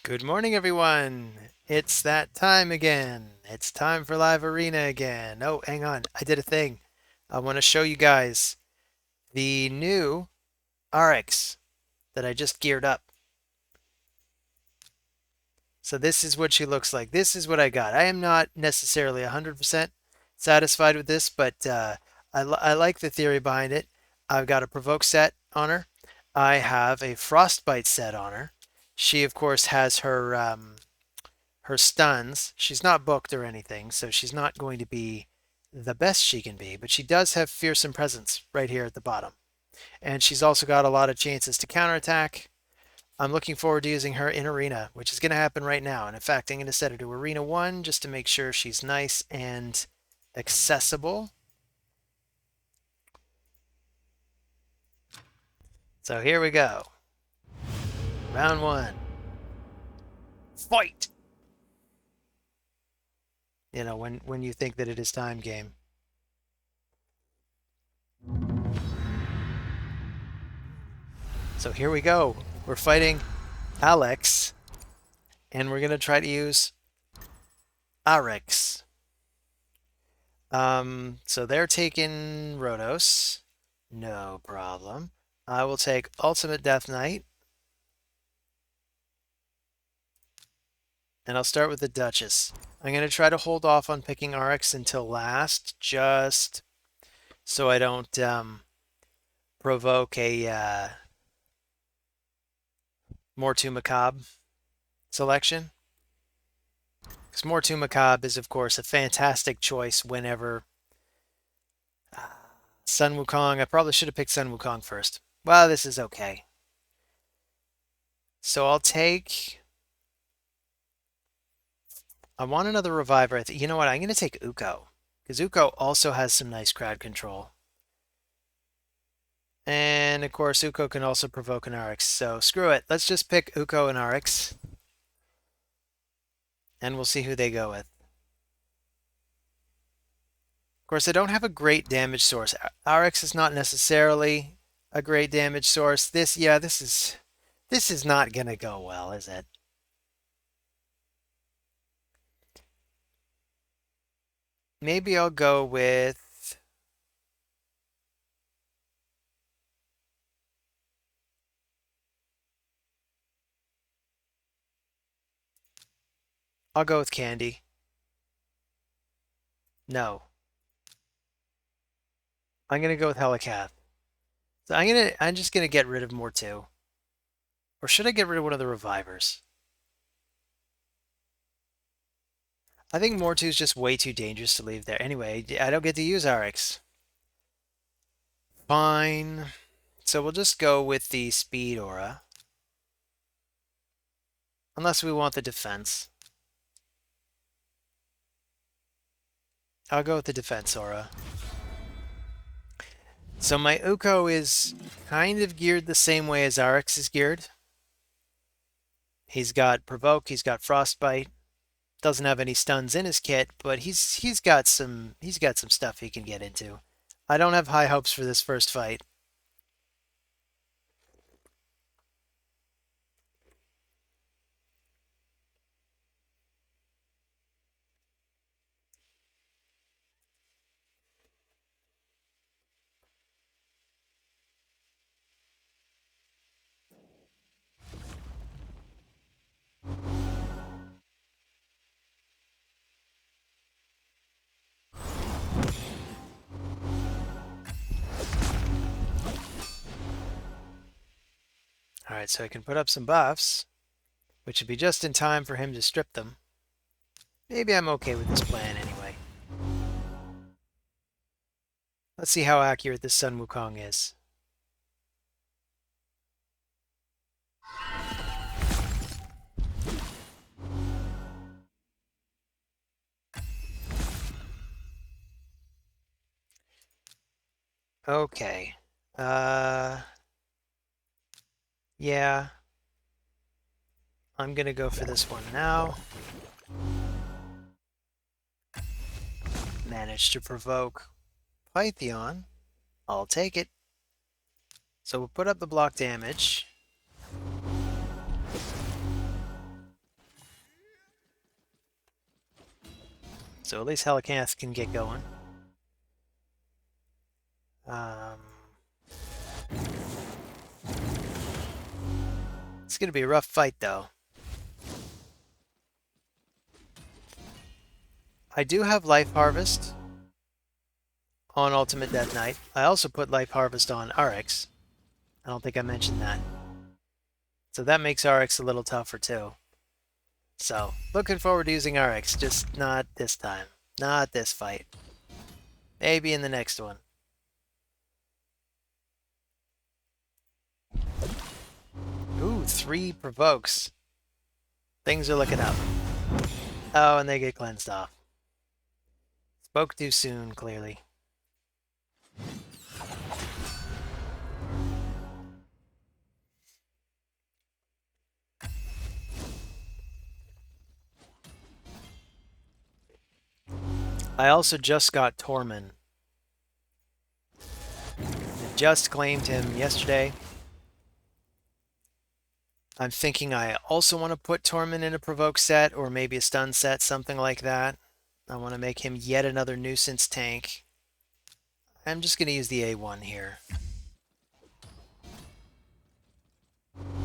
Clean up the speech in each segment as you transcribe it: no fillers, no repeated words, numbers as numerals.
Good morning, everyone. It's that time again. It's time for live arena again. Oh, hang on. I did a thing. I want to show you guys the new Arix that I just geared up. So this is what she looks like. This is what I got. I am not necessarily 100% satisfied with this, but I like the theory behind it. I've got a provoke set on her. I have a frostbite set on her. She, of course, has her stuns. She's not booked or anything, so she's not going to be the best she can be, but she does have fearsome presence right here at the bottom. And she's also got a lot of chances to counterattack. I'm looking forward to using her in Arena, which is going to happen right now. And in fact, I'm going to set her to Arena 1 just to make sure she's nice and accessible. So here we go. Round 1. Fight! You know, when you think that it is time game. So here we go. We're fighting Alex, and we're going to try to use Arix. So they're taking Rhodos. No problem. I will take Ultimate Death Knight. And I'll start with the Duchess. I'm going to try to hold off on picking Arix until last, just so I don't provoke a Mortu Macabre selection. Because Mortu Macabre is, of course, a fantastic choice whenever Sun Wukong. I probably should have picked Sun Wukong first. Well, this is okay. So I'll take... I want another reviver. You know what? I'm going to take Uko. Because Uko also has some nice crowd control. And, of course, Uko can also provoke an Arix. So, screw it. Let's just pick Uko and Arix. And we'll see who they go with. Of course, I don't have a great damage source. Arix is not necessarily a great damage source. This is not going to go well, is it? Maybe I'll go with... I'll go with Candy. No. I'm going to go with Helicath. So I'm just going to get rid of Mortu. Or should I get rid of one of the revivers? I think Mortu is just way too dangerous to leave there. Anyway, I don't get to use Arix. Fine. So we'll just go with the speed aura. Unless we want the defense. I'll go with the defense aura. So my Uko is kind of geared the same way as Arix is geared. He's got Provoke, he's got Frostbite. Doesn't have any stuns in his kit, but he's got some stuff he can get into. I don't have high hopes for this first fight. Alright, so I can put up some buffs, which would be just in time for him to strip them. Maybe I'm okay with this plan anyway. Let's see how accurate this Sun Wukong is. Okay. Yeah. I'm gonna go for this one now. Managed to provoke Pythion. I'll take it. So we'll put up the block damage. So at least Helicanth can get going. It's going to be a rough fight, though. I do have Life Harvest on Ultimate Death Knight. I also put Life Harvest on Arix. I don't think I mentioned that. So that makes Arix a little tougher, too. So, looking forward to using Arix, just not this time. Not this fight. Maybe in the next one. Ooh, 3 provokes. Things are looking up. Oh, and they get cleansed off. Spoke too soon, clearly. I also just got Tormund. I just claimed him yesterday. I'm thinking I also want to put Tormund in a provoke set or maybe a stun set, something like that. I want to make him yet another nuisance tank. I'm just going to use the A1 here.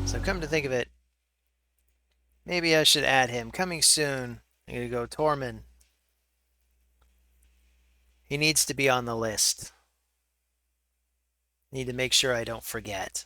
So come to think of it, maybe I should add him. Coming soon, I'm going to go Tormund. He needs to be on the list. Need to make sure I don't forget.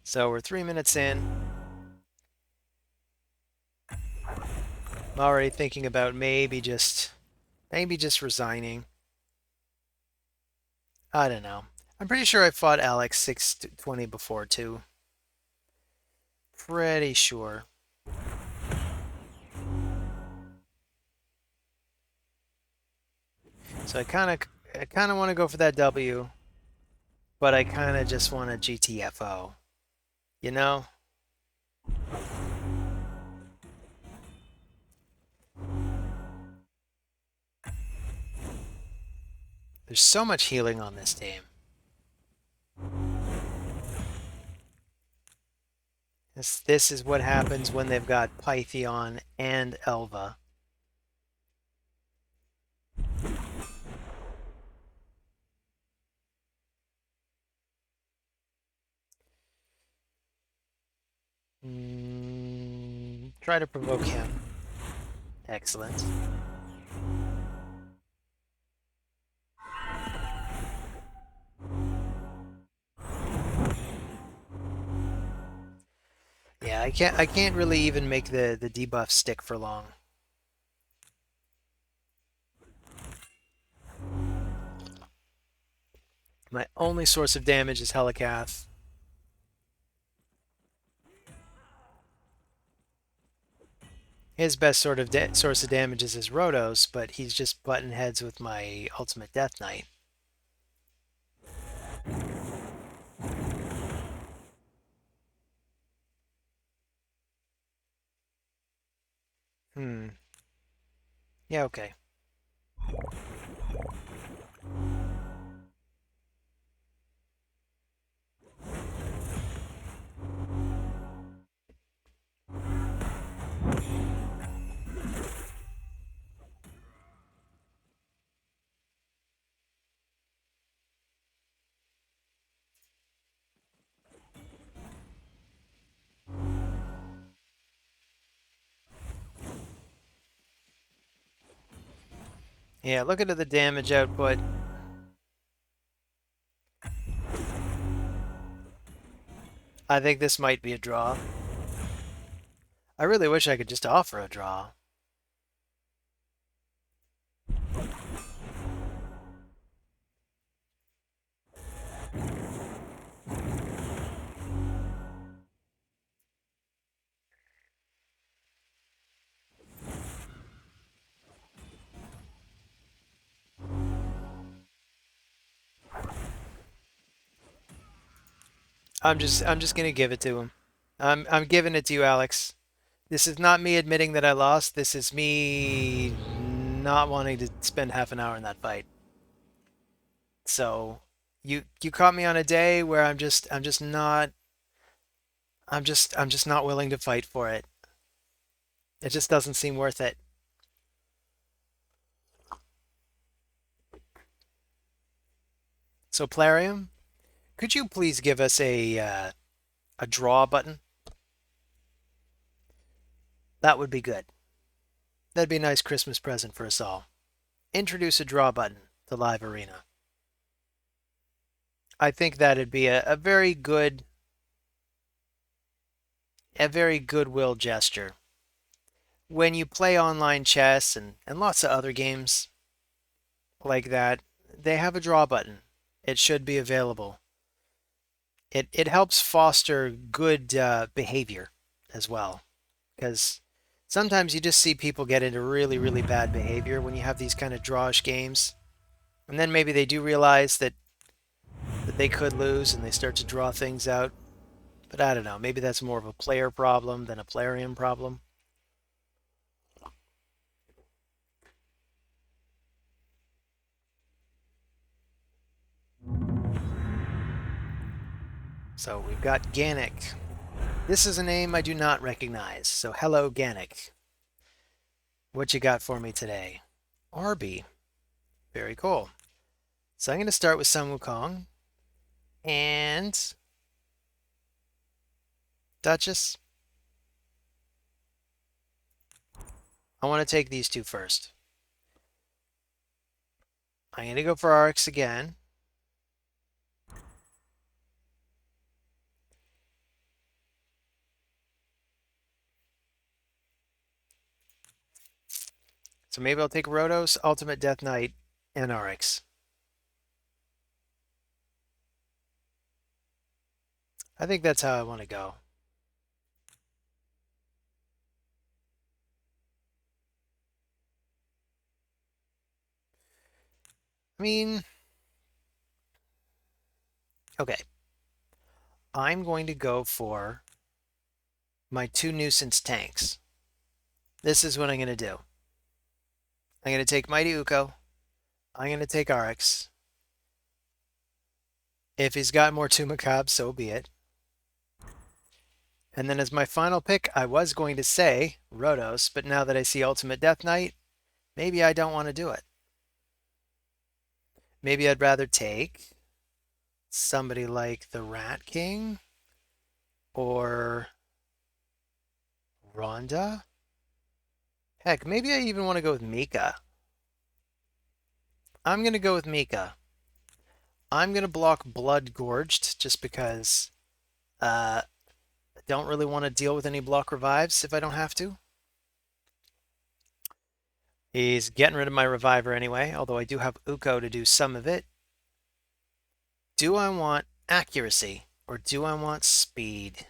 So we're 3 minutes in. I'm already thinking about maybe just resigning. I don't know. I'm pretty sure I fought Alex 620 before too. Pretty sure. So I kind of want to go for that W, but I kind of just want a GTFO. You know? There's so much healing on this team. This is what happens when they've got Pythion and Elva. Try to provoke him. Excellent. Yeah, I can't really even make the debuff stick for long. My only source of damage is Helicath. His best source of damage is his Rotos, but he's just button heads with my Ultimate Death Knight. Yeah, okay. Yeah, look at the damage output. I think this might be a draw. I really wish I could just offer a draw. I'm just gonna give it to him. I'm giving it to you, Alex. This is not me admitting that I lost. This is me not wanting to spend half an hour in that fight. So you caught me on a day where I'm just not willing to fight for it. It just doesn't seem worth it. So Plarium, could you please give us a draw button? That would be good. That'd be a nice Christmas present for us all. Introduce a draw button to Live Arena. I think that'd be a very goodwill gesture. When you play online chess and lots of other games like that, they have a draw button. It should be available. It helps foster good behavior as well, because sometimes you just see people get into really, really bad behavior when you have these kind of drawish games. And then maybe they do realize that they could lose and they start to draw things out. But I don't know. Maybe that's more of a player problem than a Plarium problem. So we've got Gannick. This is a name I do not recognize. So hello, Gannick. What you got for me today? Arby. Very cool. So I'm going to start with Sun Wukong and Duchess. I want to take these two first. I'm going to go for Arix again. So maybe I'll take Rotos, Ultimate Death Knight, and Arix. I think that's how I want to go. I mean, okay. I'm going to go for my two nuisance tanks. This is what I'm going to do. I'm going to take Mighty Uko. I'm going to take Arix. If he's got more two Macabre, so be it. And then as my final pick, I was going to say Rotos, but now that I see Ultimate Death Knight, maybe I don't want to do it. Maybe I'd rather take somebody like the Rat King or Rhonda. Heck, maybe I even want to go with Mika. I'm going to go with Mika. I'm going to block Blood Gorged just because I don't really want to deal with any block revives if I don't have to. He's getting rid of my reviver anyway, although I do have Uko to do some of it. Do I want accuracy or do I want speed?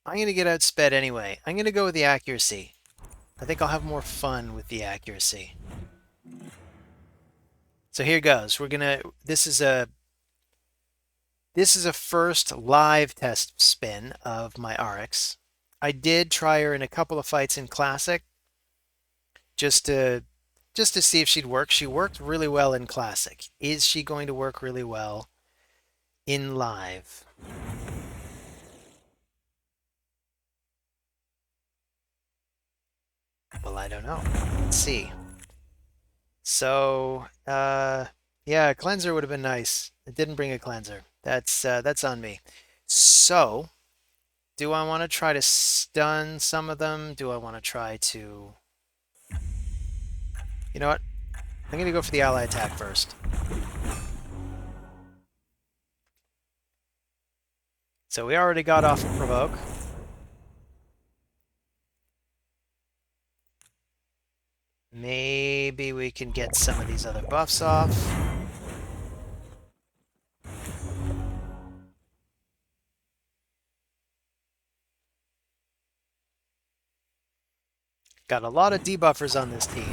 I'm going to get outsped anyway. I'm going to go with the accuracy. I think I'll have more fun with the accuracy. So here goes. This is a first live test spin of my Arix. I did try her in a couple of fights in Classic just to see if she'd work. She worked really well in Classic. Is she going to work really well in live? Well, I don't know. Let's see. So, yeah, a cleanser would have been nice. It didn't bring a cleanser. That's on me. So, do I want to try to stun some of them? Do I want to try to... You know what? I'm going to go for the ally attack first. So we already got off a provoke. Maybe we can get some of these other buffs off. Got a lot of debuffers on this team.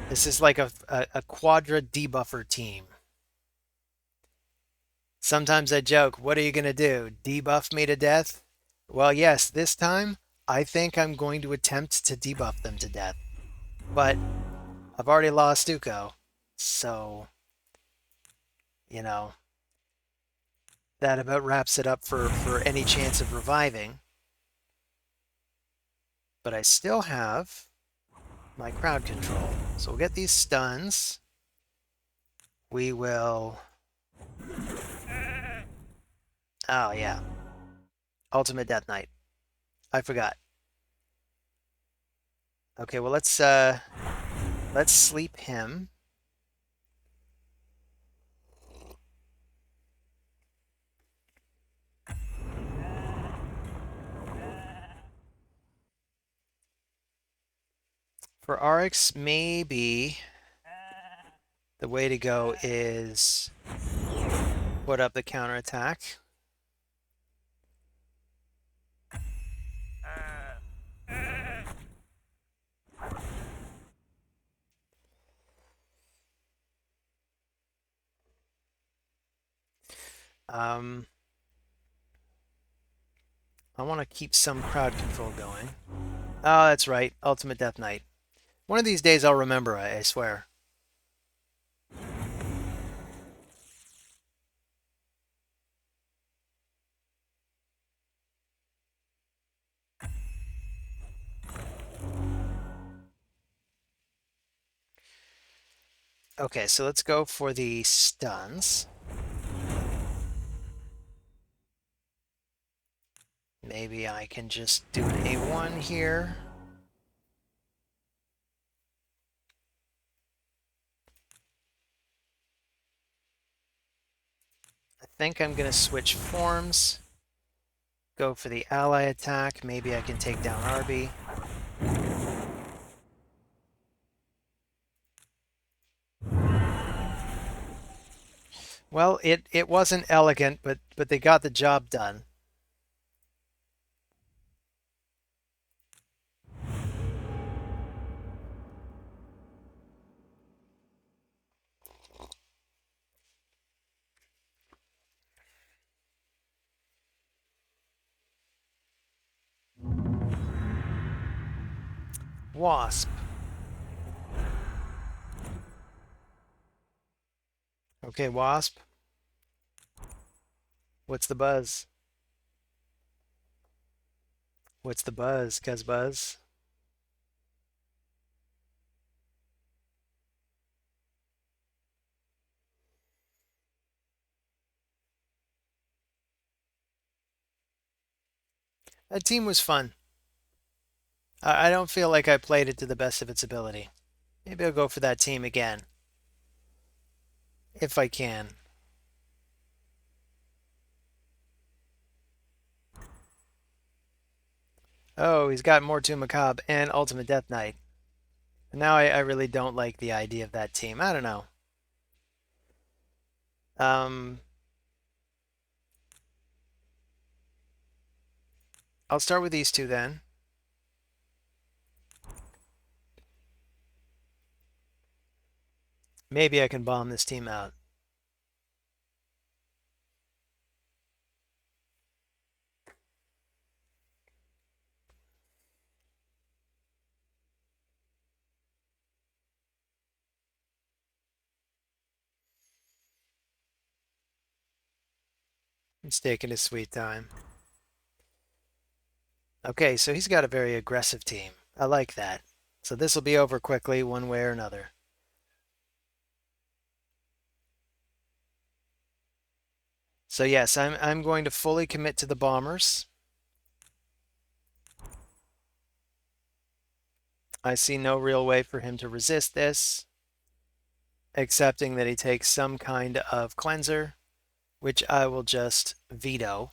This is like a quadra debuffer team. Sometimes I joke, what are you going to do? Debuff me to death? Well, yes, this time I think I'm going to attempt to debuff them to death. But I've already lost Uko, so, you know, that about wraps it up for any chance of reviving. But I still have my crowd control. So we'll get these stuns. We will... Oh, yeah. Ultimate Death Knight. I forgot. Okay, well let's sleep him. For Arix, maybe the way to go is put up the counterattack. Um, I want to keep some crowd control going. Oh, that's right. Ultimate Death Knight. One of these days I'll remember, I swear. Okay, so let's go for the stuns. Maybe I can just do an A1 here. I think I'm going to switch forms. Go for the ally attack. Maybe I can take down Arby. Well, it wasn't elegant, but they got the job done. Wasp. Okay, Wasp. What's the buzz? What's the buzz, Cuzbuzz? That team was fun. I don't feel like I played it to the best of its ability. Maybe I'll go for that team again. If I can. Oh, he's got more Tomb Macabre and Ultimate Death Knight. Now I really don't like the idea of that team. I don't know. Um, I'll start with these two then. Maybe I can bomb this team out. He's taking his sweet time. Okay, so he's got a very aggressive team. I like that. So this will be over quickly one way or another. So yes, I'm going to fully commit to the bombers. I see no real way for him to resist this, accepting that he takes some kind of cleanser, which I will just veto.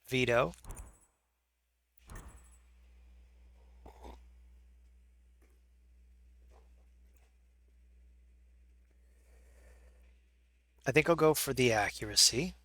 Veto. I think I'll go for the accuracy.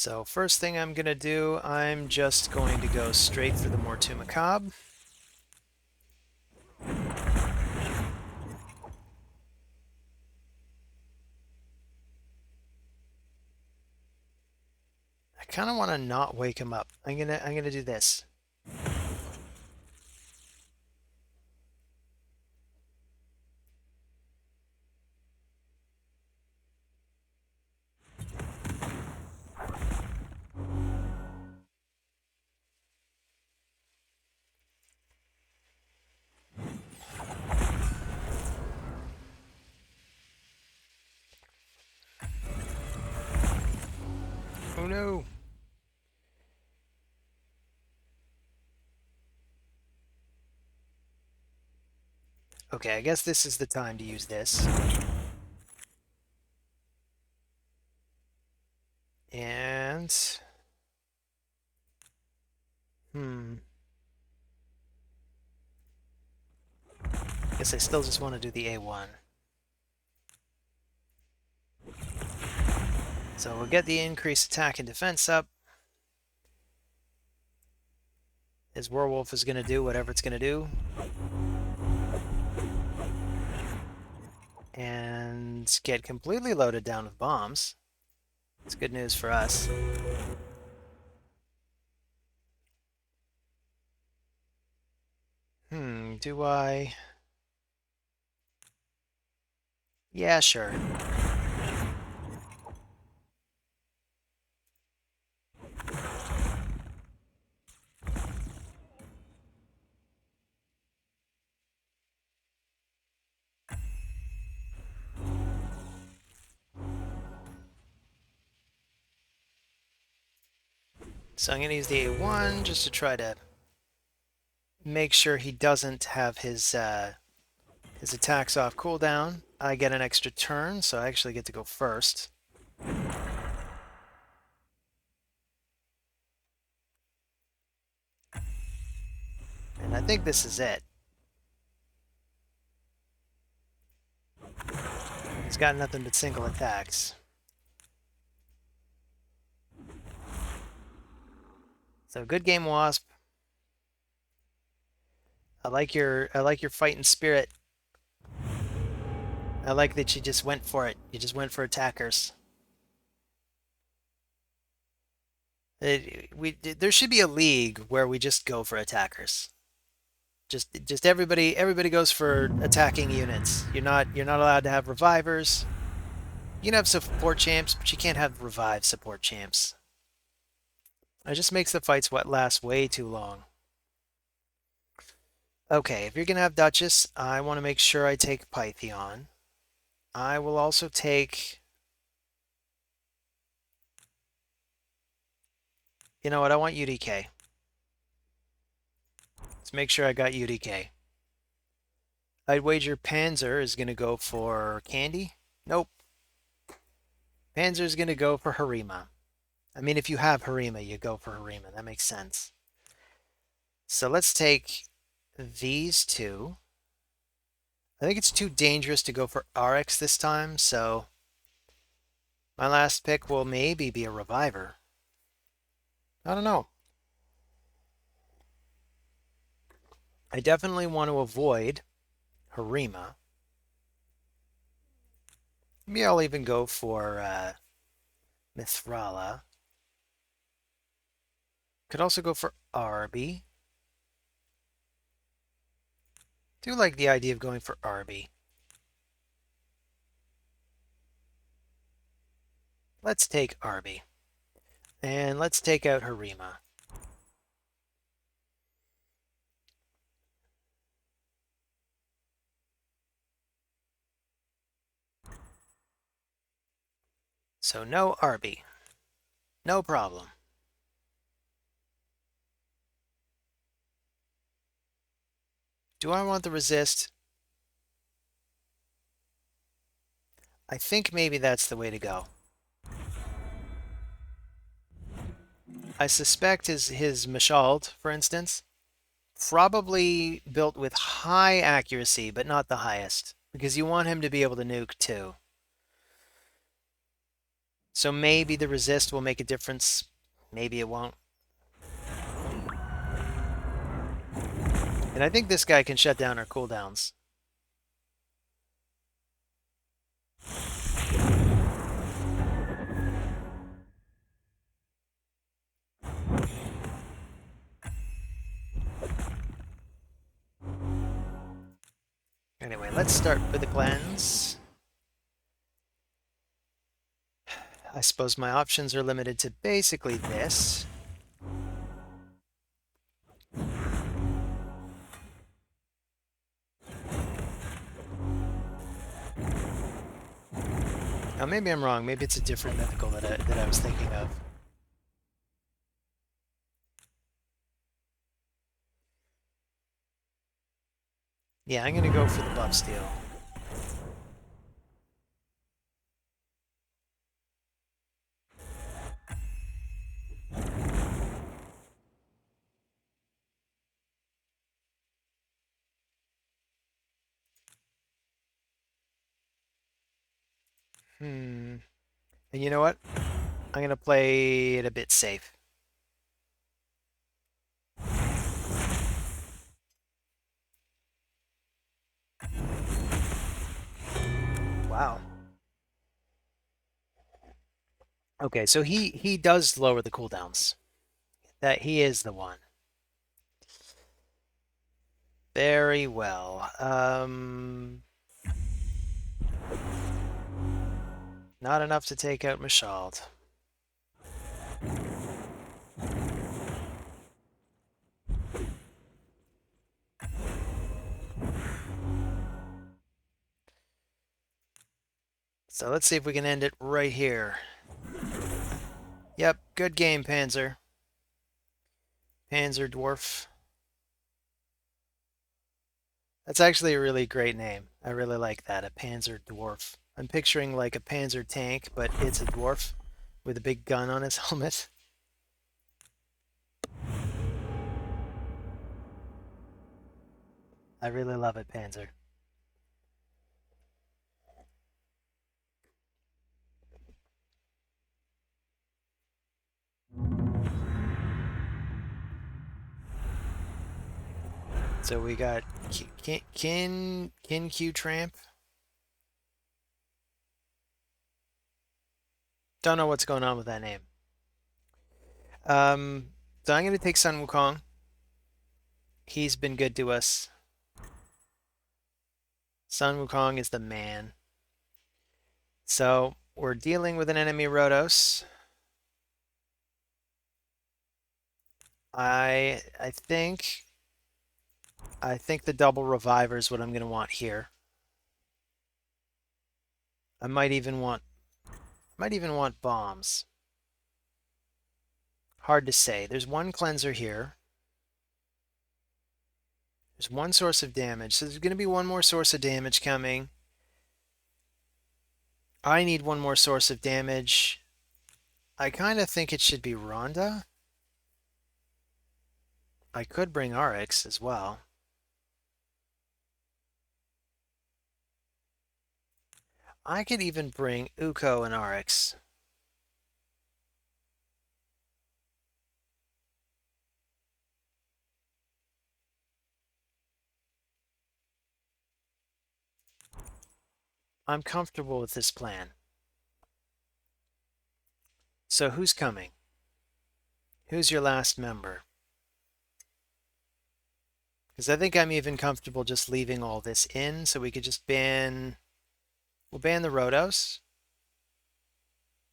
So first thing I'm going to do, I'm just going to go straight for the Mortu Macabre. I kind of want to not wake him up. I'm gonna do this. Oh no. Okay, I guess this is the time to use this. And hmm. Guess I still just want to do the A1. So we'll get the increased attack and defense up. His werewolf is going to do whatever it's going to do. And get completely loaded down with bombs. It's good news for us. Do I? Yeah, sure. So I'm going to use the A1 just to try to make sure he doesn't have his attacks off cooldown. I get an extra turn, so I actually get to go first. And I think this is it. He's got nothing but single attacks. So good game, Wasp. I like your fighting spirit. I like that you just went for it. You just went for attackers. There should be a league where we just go for attackers. Just everybody goes for attacking units. You're not allowed to have revivers. You can have support champs, but you can't have revive support champs. It just makes the fights last way too long. Okay, if you're gonna have Duchess, I want to make sure I take Pythion. I will also take. You know what? I want UDK. Let's make sure I got UDK. I'd wager Panzer is going to go for Candy. Nope. Panzer is going to go for Harima. I mean, if you have Harima, you go for Harima. That makes sense. So let's take these two. I think it's too dangerous to go for Arix this time, so my last pick will maybe be a Reviver. I don't know. I definitely want to avoid Harima. Maybe I'll even go for Mithrala. Could also go for Arby. Do like the idea of going for Arby. Let's take Arby. And let's take out Harima. So no Arby. No problem. Do I want the resist? I think maybe that's the way to go. I suspect his Mashald, for instance, probably built with high accuracy, but not the highest, because you want him to be able to nuke too. So maybe the resist will make a difference. Maybe it won't. And I think this guy can shut down our cooldowns. Anyway, let's start with the cleanse. I suppose my options are limited to basically this. Now maybe I'm wrong. Maybe it's a different mythical that I was thinking of. Yeah, I'm gonna go for the buff steal. And you know what? I'm gonna play it a bit safe. Wow. Okay, so he does lower the cooldowns. That he is the one. Very well. Not enough to take out Mashald. So let's see if we can end it right here. Yep, good game, Panzer. Panzer Dwarf. That's actually a really great name. I really like that, a Panzer Dwarf. I'm picturing like a Panzer tank, but it's a dwarf with a big gun on his helmet. I really love it, Panzer. So we got Kin Q Tramp. Don't know what's going on with that name. So I'm gonna take Sun Wukong. He's been good to us. Sun Wukong is the man. So we're dealing with an enemy Rotos. I think the double reviver is what I'm gonna want here. I might even want bombs. Hard to say. There's one cleanser here. There's one source of damage. So there's going to be one more source of damage coming. I need one more source of damage. I kind of think it should be Rhonda. I could bring Arix as well. I could even bring Uko and Arix. I'm comfortable with this plan. So who's coming? Who's your last member? Because I think I'm even comfortable just leaving all this in, so we could just ban... We'll ban the Rotos.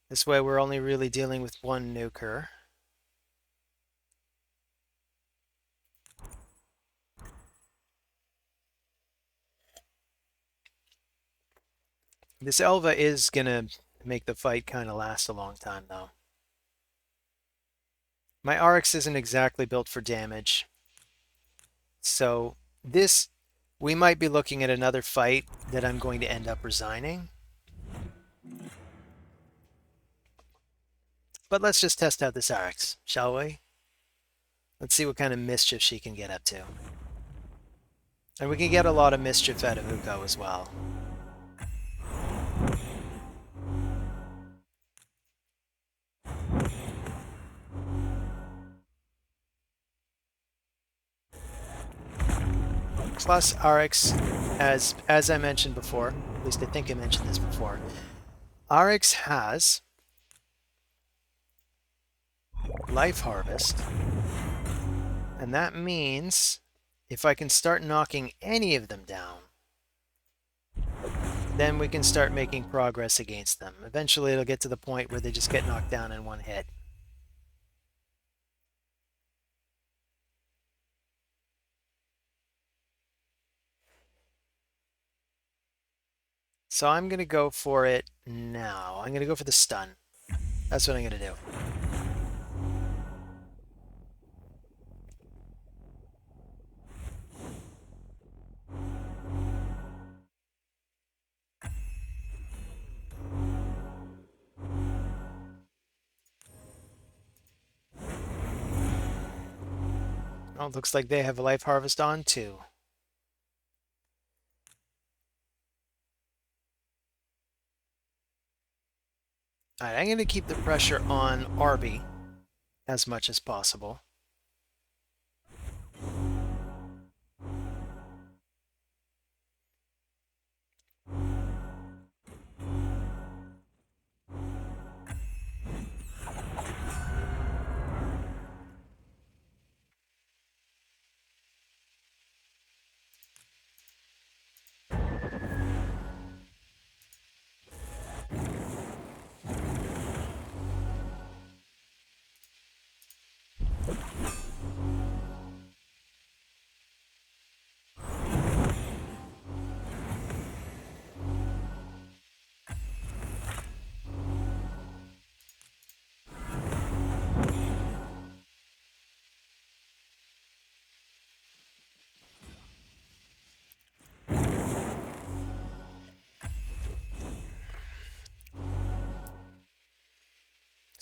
This way we're only really dealing with one nuker. This Elva is going to make the fight kind of last a long time, though. My Arix isn't exactly built for damage. So this, we might be looking at another fight that I'm going to end up resigning. But let's just test out this Arix, shall we? Let's see what kind of mischief she can get up to. And we can get a lot of mischief out of Uko as well. plus Arix, as I mentioned before, at least I think I mentioned this before, Arix has Life Harvest, and that means if I can start knocking any of them down, then we can start making progress against them. Eventually it'll get to the point where they just get knocked down in one hit. So I'm going to go for it now. I'm going to go for the stun. That's what I'm going to do. Oh, it looks like they have a Life Harvest on too. Alright, I'm going to keep the pressure on Arby as much as possible.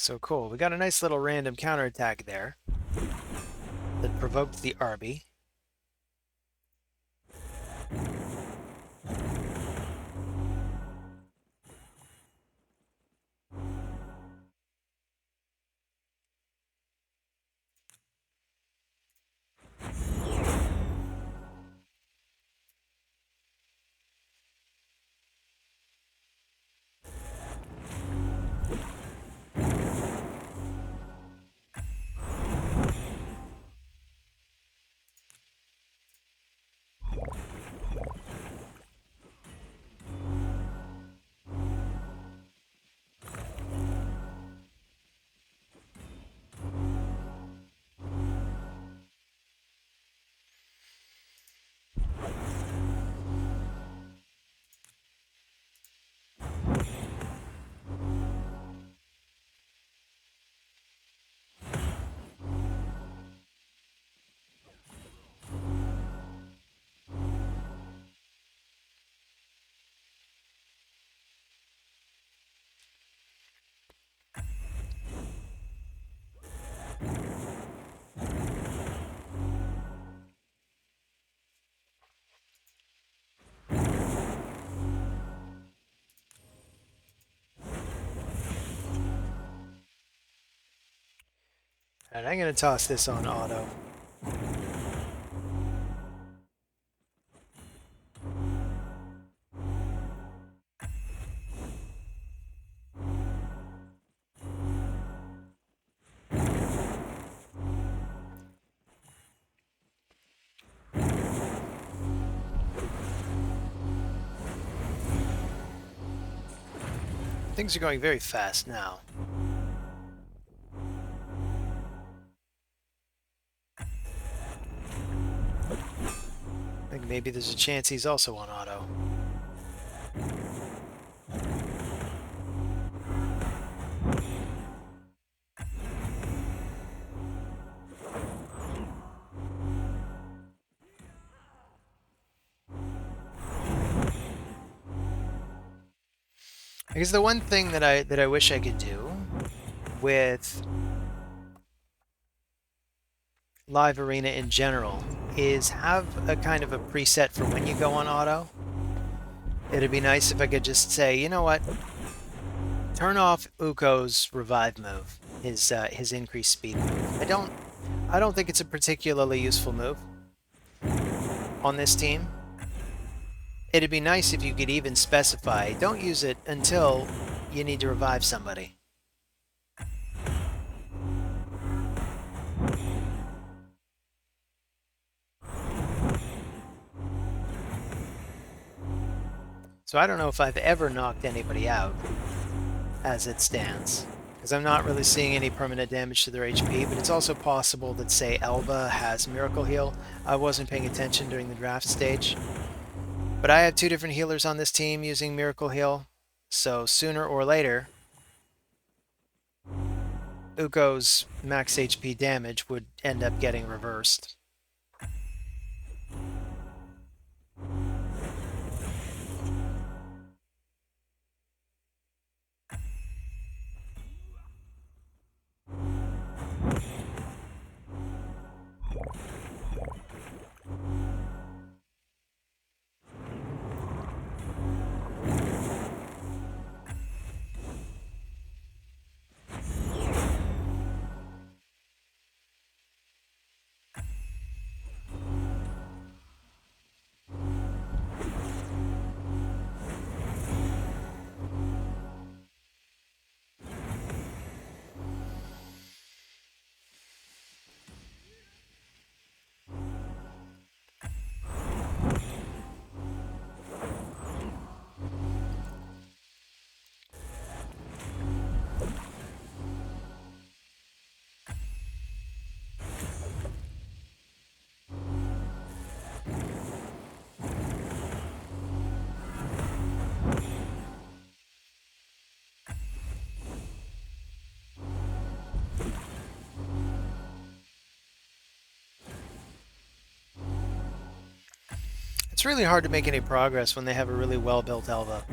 So cool. We got a nice little random counterattack there that provoked the Arby. And I'm going to toss this on auto. Things are going very fast now. I think maybe there's a chance he's also on auto. I guess the one thing that I wish I could do with Live Arena in general is have a kind of a preset for when you go on auto. It'd be nice if I could just say, you know what, turn off Uko's revive move, his increased speed move. I don't think it's a particularly useful move. on this team. It'd be nice if you could even specify, don't use it until you need to revive somebody. So I don't know if I've ever knocked anybody out as it stands, because I'm not really seeing any permanent damage to their HP, but it's also possible that, say, Elva has Miracle Heal. I wasn't paying attention during the draft stage. But I have two different healers on this team using Miracle Heal, so sooner or later, Uko's max HP damage would end up getting reversed. It's really hard to make any progress when they have a really well-built Elva.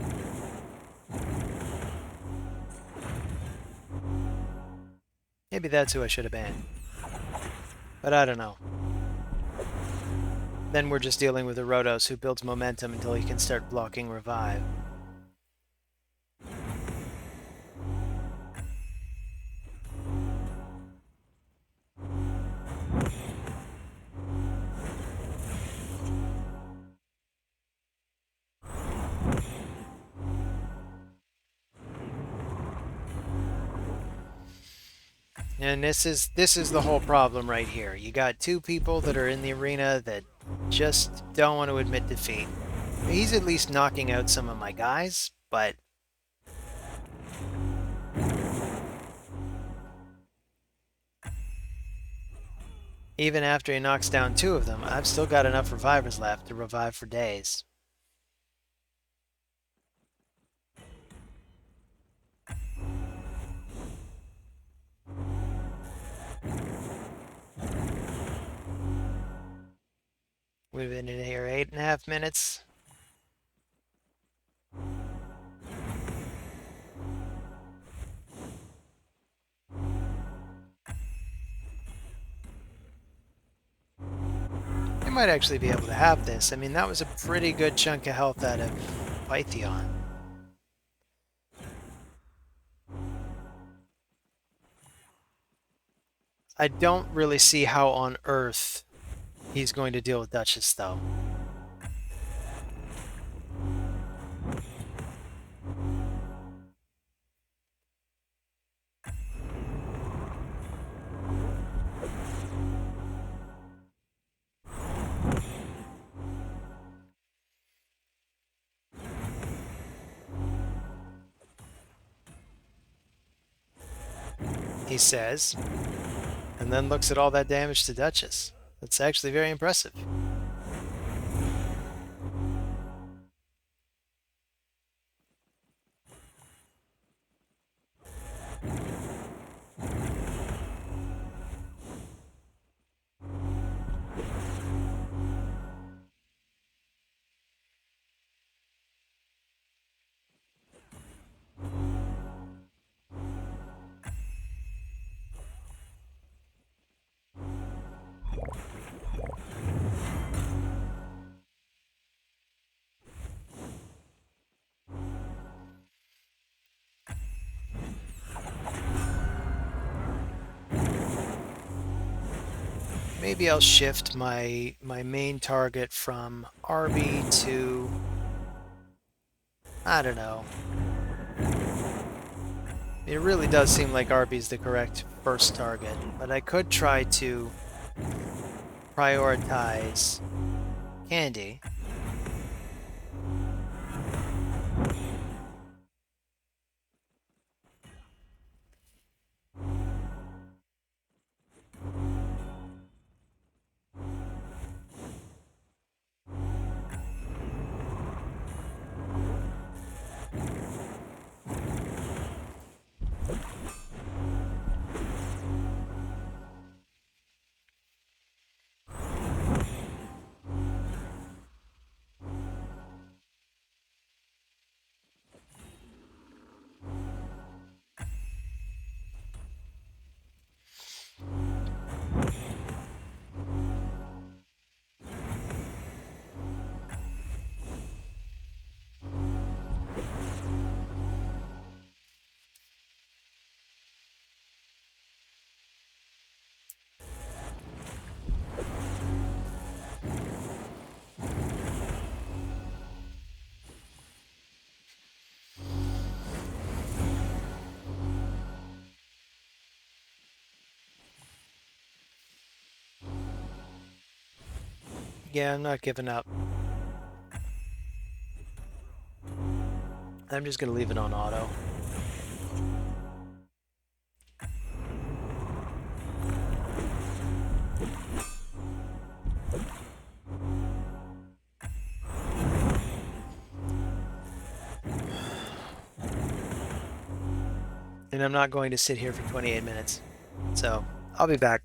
Maybe that's who I should have banned. But I don't know. Then we're just dealing with a Rotos who builds momentum until he can start blocking Revive. And this is the whole problem right here. You got two people that are in the arena that just don't want to admit defeat. He's at least knocking out some of my guys, but even after he knocks down two of them, I've still got enough revivers left to revive for days. We've been in here 8.5 minutes. We might actually be able to have this. I mean, that was a pretty good chunk of health out of Pytheon. I don't really see how on earth he's going to deal with Duchess, though. He says, and then looks at all that damage to Duchess. That's actually very impressive. maybe I'll shift my main target from Arby to, I don't know. It really does seem like Arby's the correct first target, but I could try to prioritize Candy. Yeah, I'm not giving up. I'm just gonna leave it on auto. And I'm not going to sit here for 28 minutes. So, I'll be back.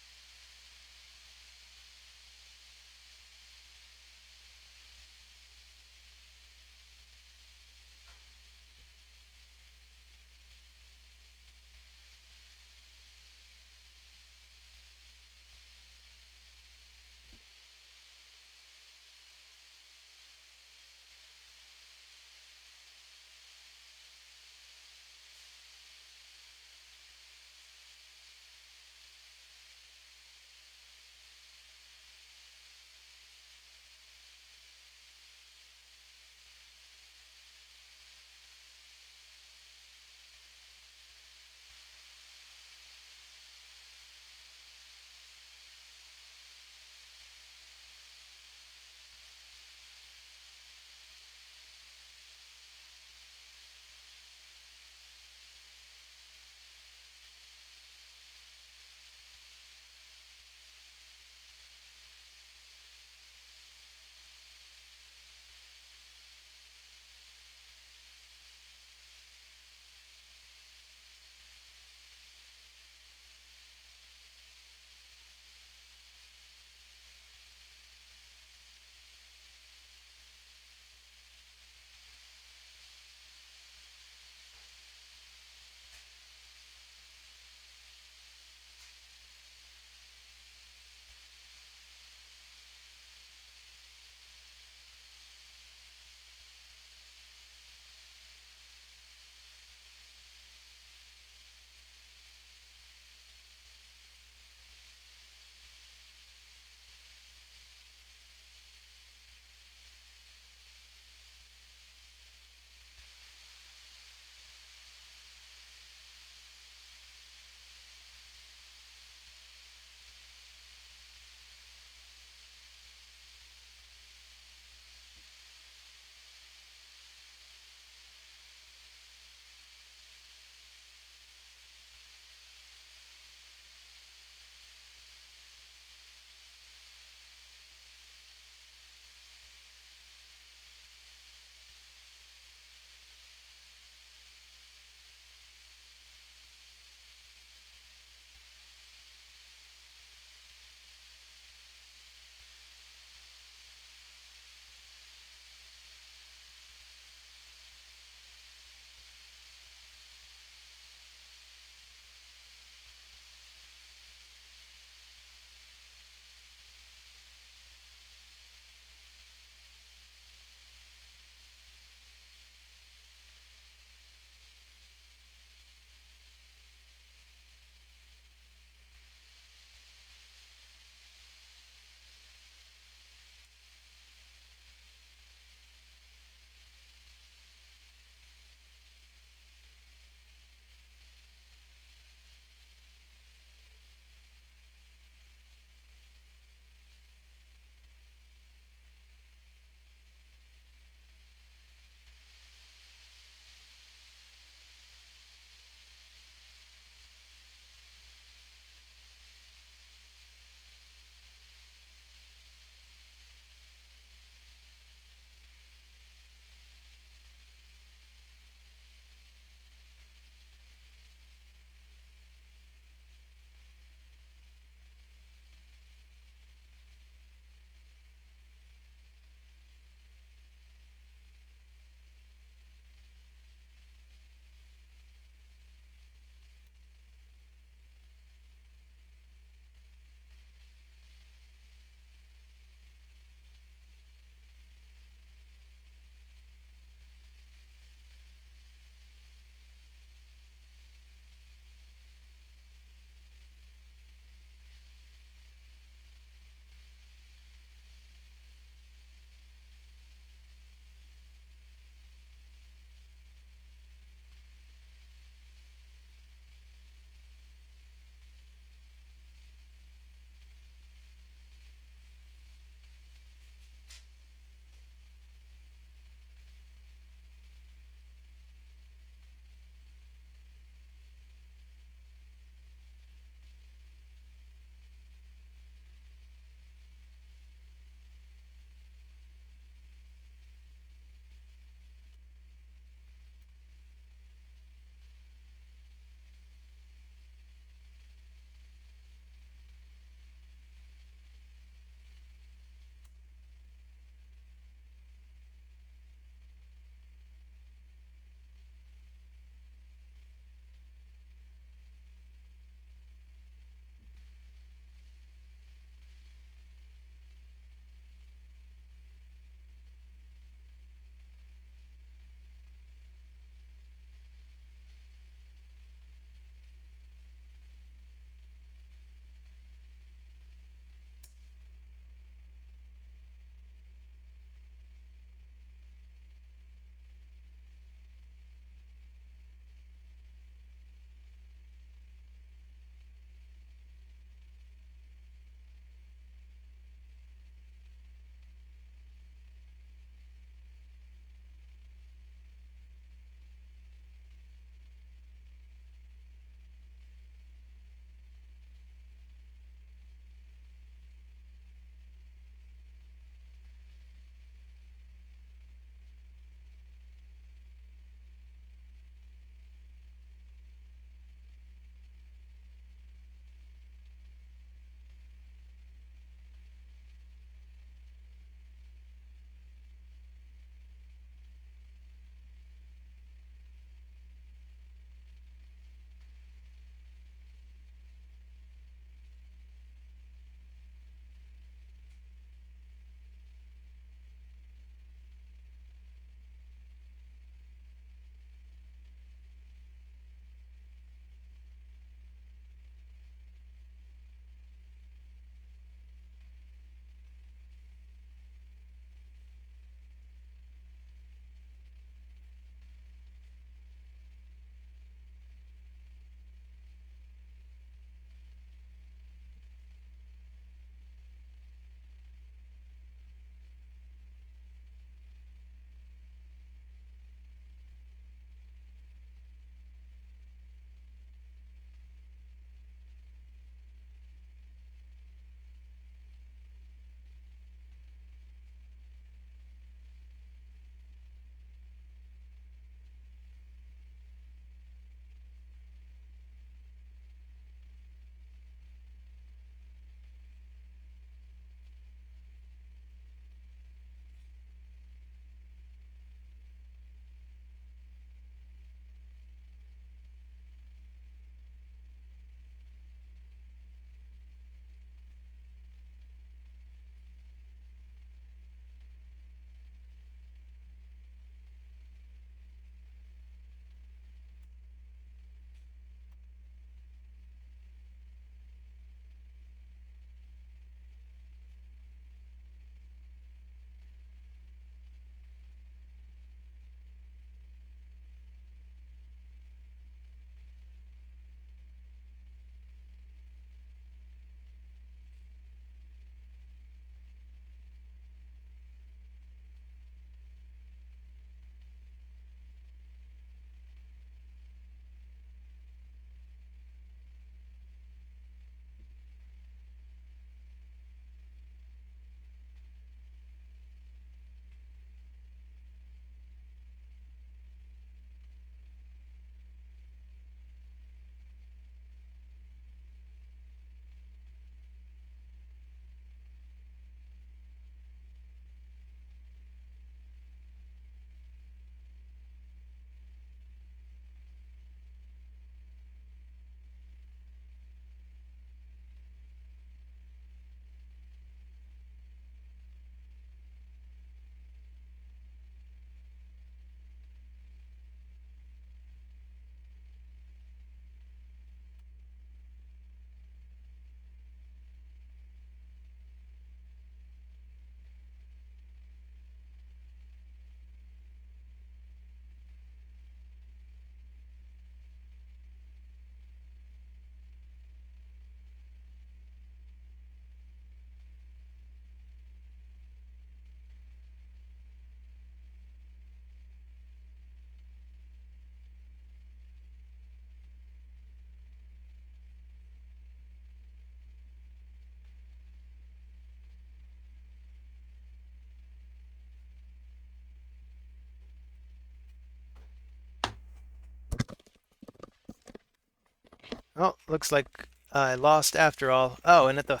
Oh, looks like I lost after all. Oh, and at the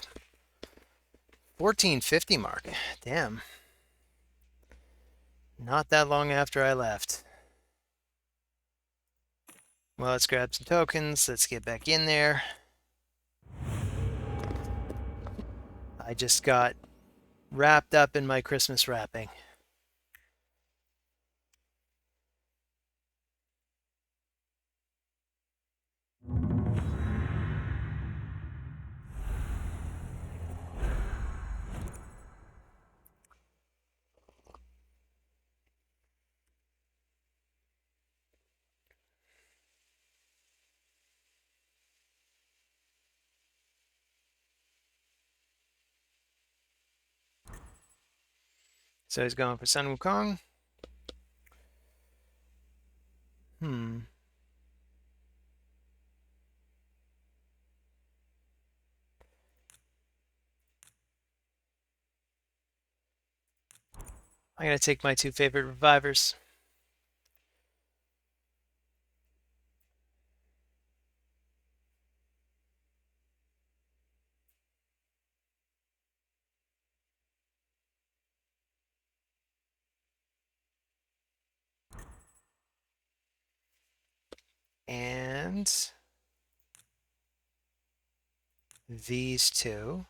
1450 mark. Damn. Not that long after I left. Well, let's grab some tokens. Let's get back in there. I just got wrapped up in my Christmas wrapping. So he's going for Sun Wukong. Hmm. I'm going to take my two favorite revivers. And these two.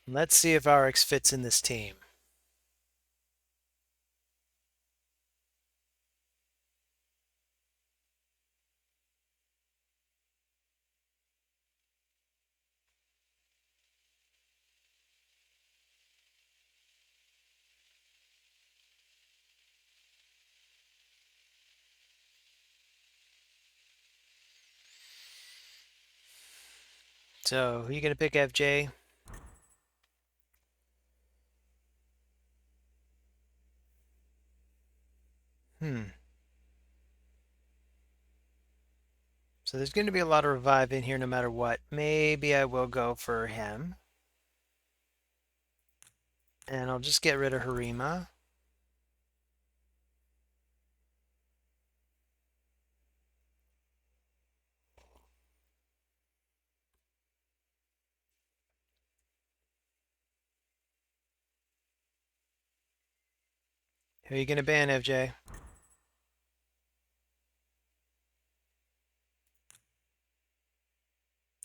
Let's see if Arix fits in this team. So, who are you going to pick, FJ? Hmm. So there's going to be a lot of revive in here no matter what. Maybe I will go for him. And I'll just get rid of Harima. Who are you going to ban, FJ?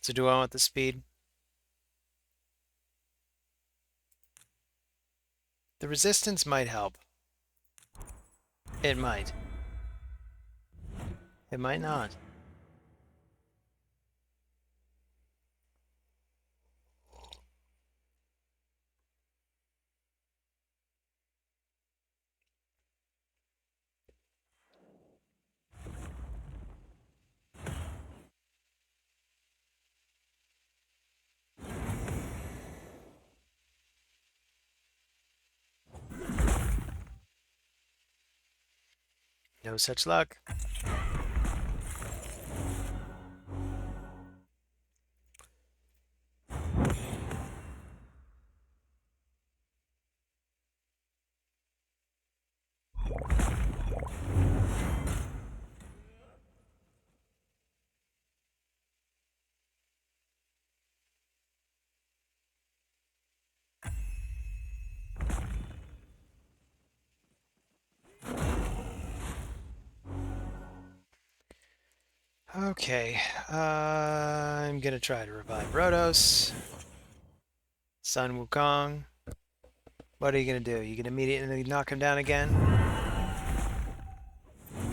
So do I want the speed? The resistance might help. It might. It might not. No such luck. Okay. I'm going to try to revive Rotos. Sun Wukong. What are you going to do? You going to immediately knock him down again?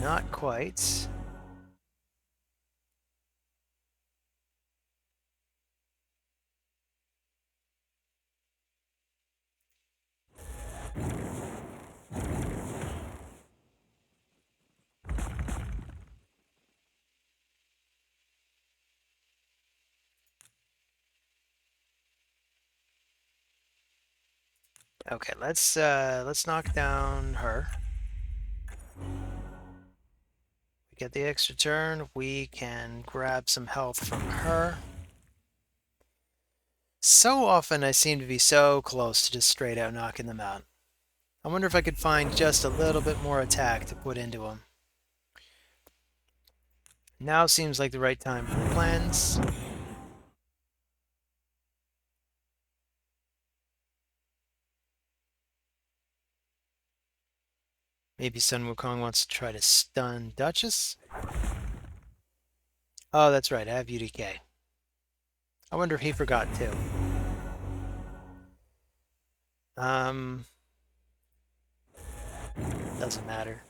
Not quite. Okay, let's knock down her. We get the extra turn. We can grab some health from her. So often I seem to be so close to just straight out knocking them out. I wonder if I could find just a little bit more attack to put into them. Now seems like the right time for the plans. Maybe Sun Wukong wants to try to stun Duchess? Oh, that's right, I have UDK. I wonder if he forgot too. Um, doesn't matter.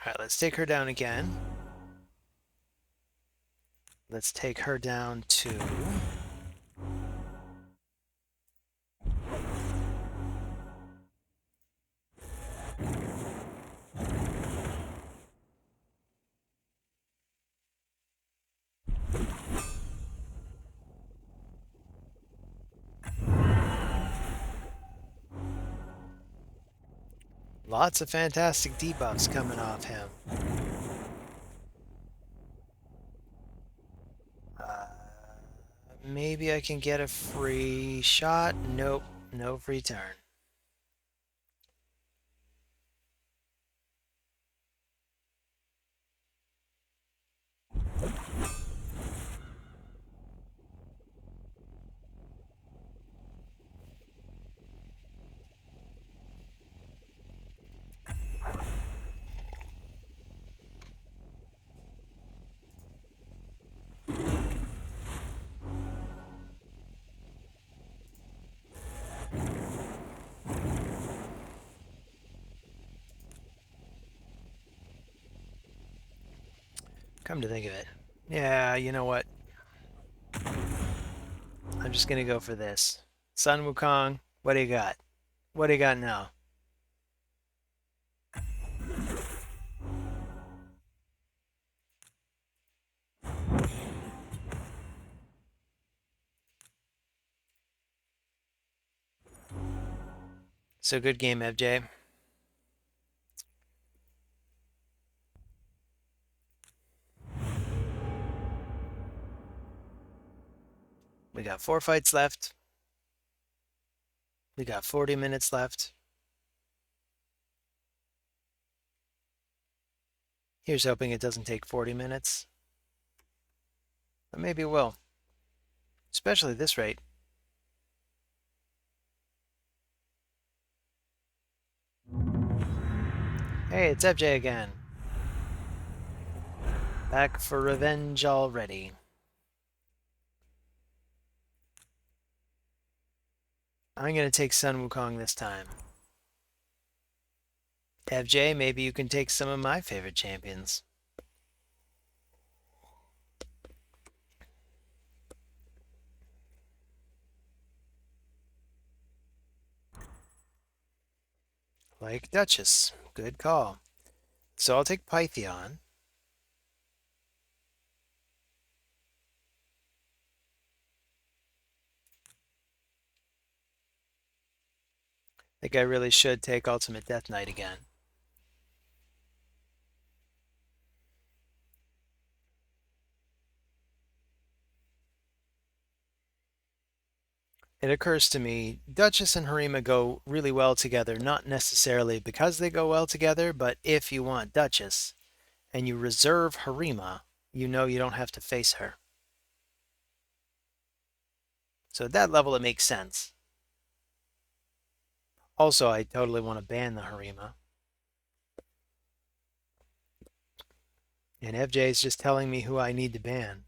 Alright, let's take her down again. Let's take her down to... Lots of fantastic debuffs coming off him. Uh, maybe I can get a free shot? Nope, no free turn. Come to think of it. Yeah, you know what? I'm just gonna go for this. Sun Wukong, what do you got? What do you got now? So good game, FJ. We got 4 fights left. We got 40 minutes left. Here's hoping it doesn't take 40 minutes. But maybe it will. Especially at this rate. Hey, it's FJ again. Back for revenge already. I'm going to take Sun Wukong this time. FJ, maybe you can take some of my favorite champions. Like Duchess. Good call. So I'll take Pythion. I think I really should take Ultimate Death Knight again. It occurs to me, Duchess and Harima go really well together, not necessarily because they go well together, but if you want Duchess and you reserve Harima, you know you don't have to face her. So at that level, it makes sense. Also, I totally want to ban the Harima. And FJ is just telling me who I need to ban.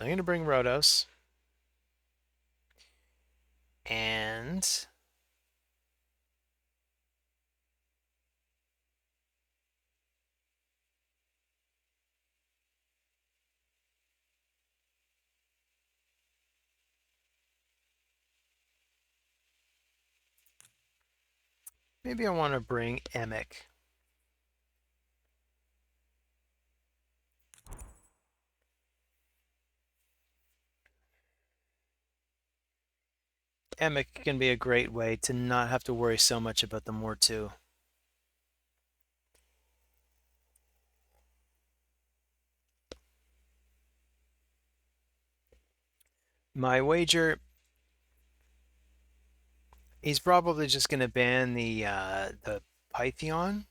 So I'm going to bring Rhodos. And maybe I want to bring Emic. Emic can be a great way to not have to worry so much about the Mortu. My wager, he's probably just going to ban the Pythion.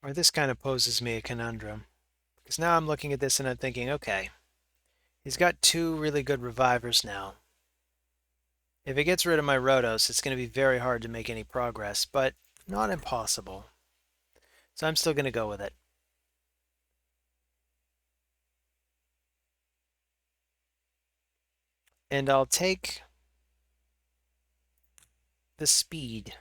Or this kind of poses me a conundrum. Because now I'm looking at this and I'm thinking, okay, he's got two really good revivers now. If he gets rid of my Rhodos, it's going to be very hard to make any progress, but not impossible. So I'm still going to go with it. And I'll take the speed.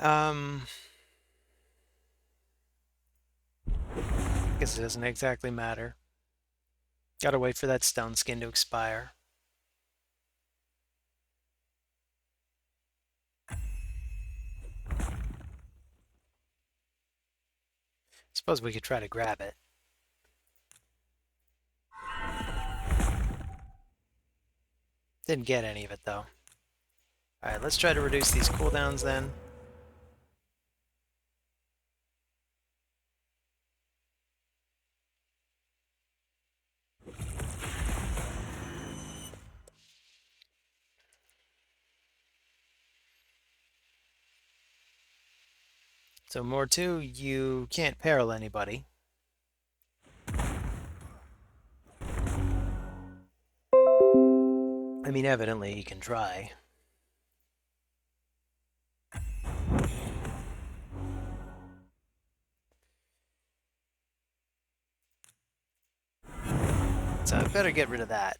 I guess it doesn't exactly matter. Gotta wait for that stone skin to expire. Suppose we could try to grab it. Didn't get any of it though. Alright, let's try to reduce these cooldowns then. So Mortu, you can't peril anybody. I mean, evidently you can try. So I better get rid of that.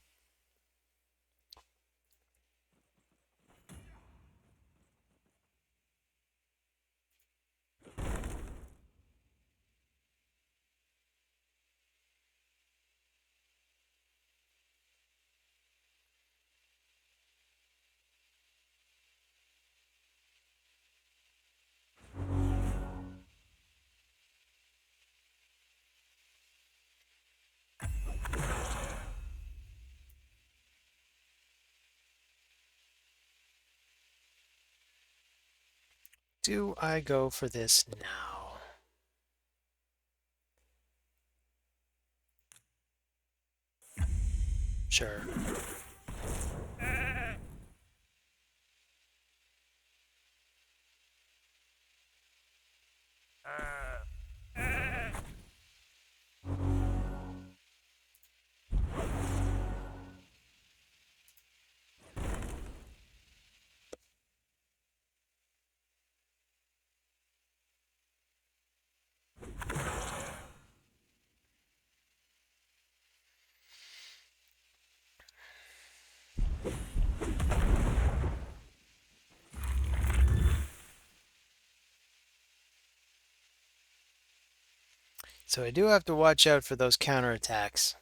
Do I go for this now? Sure. So I do have to watch out for those counterattacks.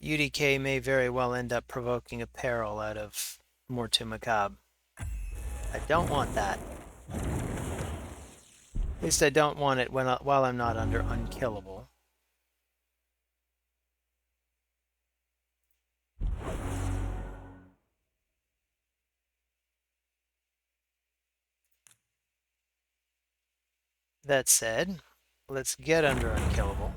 UDK may very well end up provoking a peril out of Mortu Macabre. I don't want that. At least I don't want it while I'm not under unkillable. That said, let's get under unkillable.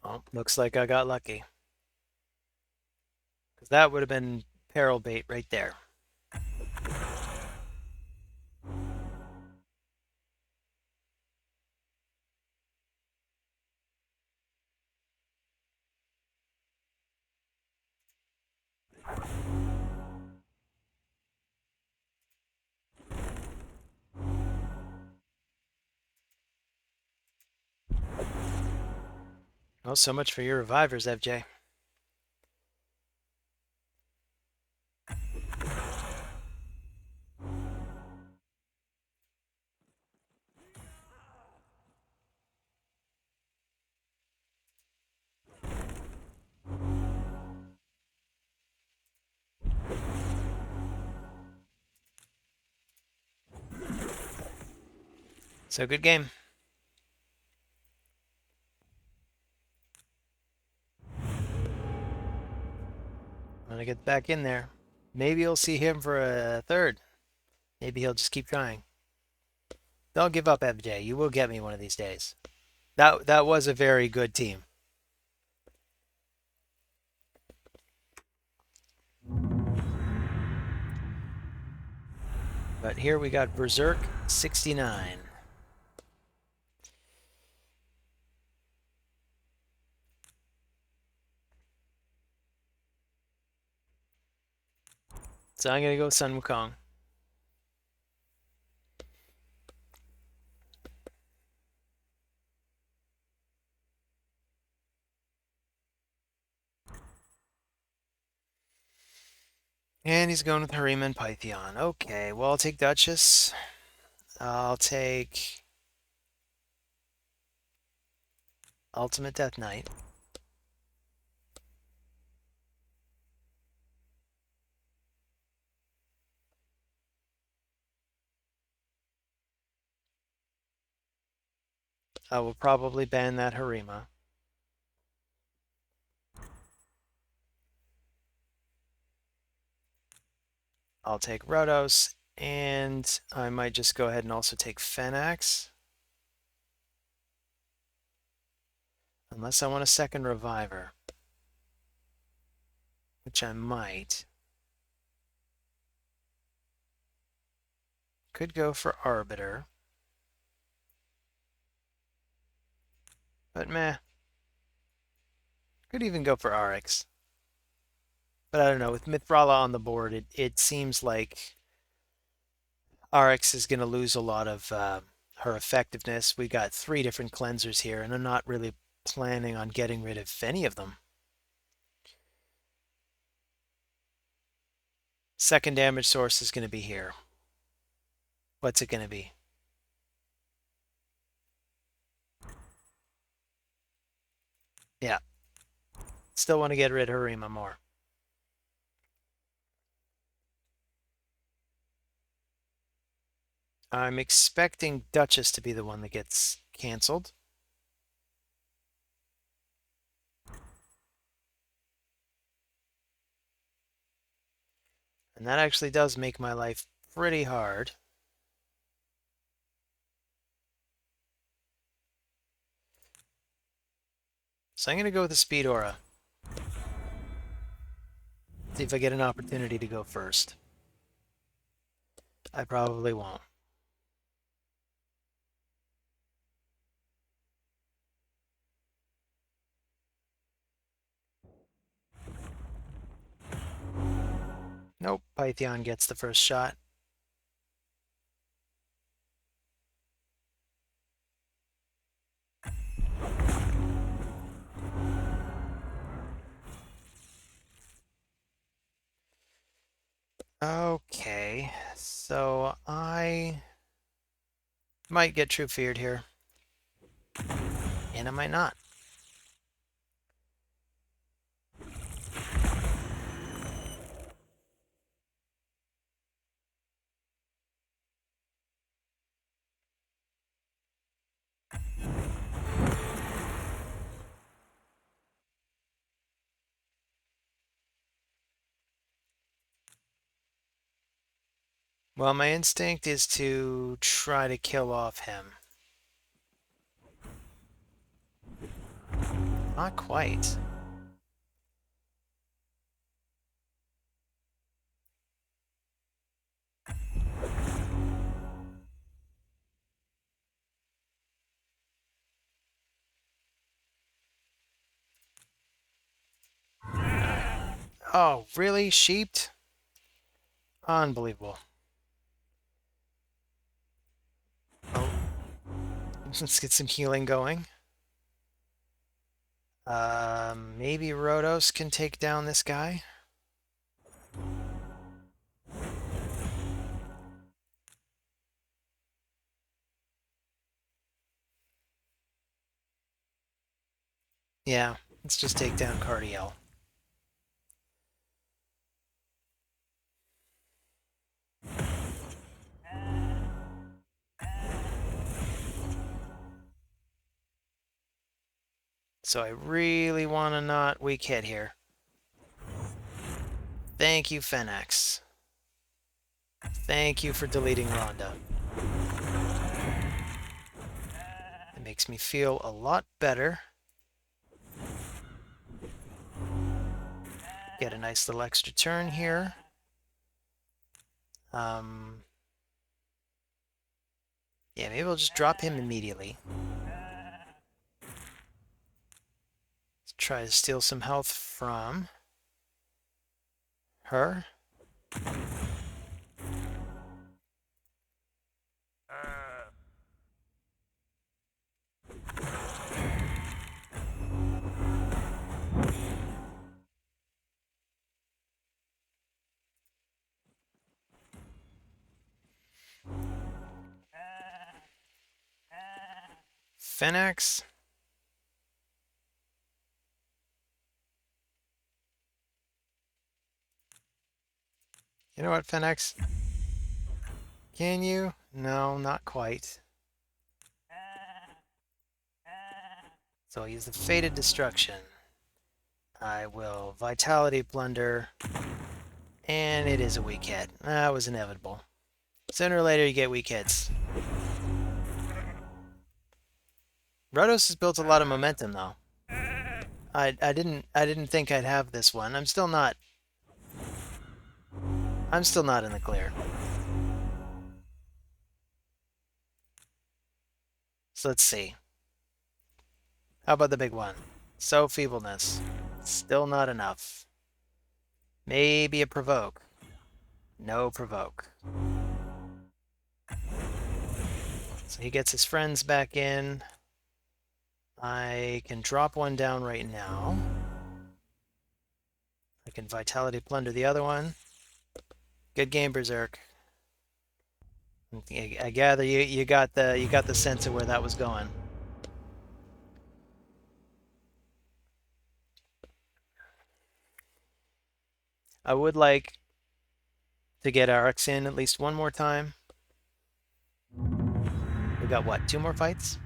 Oh, looks like I got lucky. Because that would have been peril bait right there. Well, so much for your revivers, FJ. So good game. I'm gonna get back in there. Maybe you'll see him for a third. Maybe he'll just keep trying. Don't give up, FJ. You will get me one of these days. That was a very good team. But here we got Berserk 69. So I'm gonna go Sun Wukong. And he's going with Harima and Pythion. Okay, well, I'll take Duchess. I'll take Ultimate Death Knight. I will probably ban that Harima. I'll take Rotos, and I might just go ahead and also take Fenax. Unless I want a second Reviver, which I might. Could go for Arbiter. But meh. Could even go for Arix. But I don't know, with Mithrala on the board, it seems like Arix is going to lose a lot of her effectiveness. We got 3 different cleansers here, and I'm not really planning on getting rid of any of them. Second damage source is going to be here. What's it going to be? Yeah. Still want to get rid of Harima more. I'm expecting Duchess to be the one that gets canceled. And that actually does make my life pretty hard. So I'm going to go with the Speed Aura. See if I get an opportunity to go first. I probably won't. Nope, Pythion gets the first shot. Okay, so I might get True Feared here. And I might not. Well, my instinct is to try to kill off him. Not quite. Oh, really? Sheeped? Unbelievable. Oh, let's get some healing going. Maybe Rhodos can take down this guy. Yeah, let's just take down Cardiel. So I really want to not weak hit here. Thank you, Fenax. Thank you for deleting Rhonda. It makes me feel a lot better. Get a nice little extra turn here. Yeah, maybe we'll just drop him immediately. Let's try to steal some health from her. Fenax. You know what, Fenax? Can you? No, not quite. So I'll use the Fated Destruction. I will Vitality Plunder. And it is a weak hit. That was inevitable. Sooner or later you get weak hits. Rhodos has built a lot of momentum though. I didn't think I'd have this one. I'm still not in the clear. So let's see. How about the big one? So feebleness. Still not enough. Maybe a provoke. No provoke. So he gets his friends back in. I can drop one down right now. I can Vitality Plunder the other one. Good game, Berserk. I gather you got the sense of where that was going. I would like to get Arix in at least one more time. We got what, 2 more fights?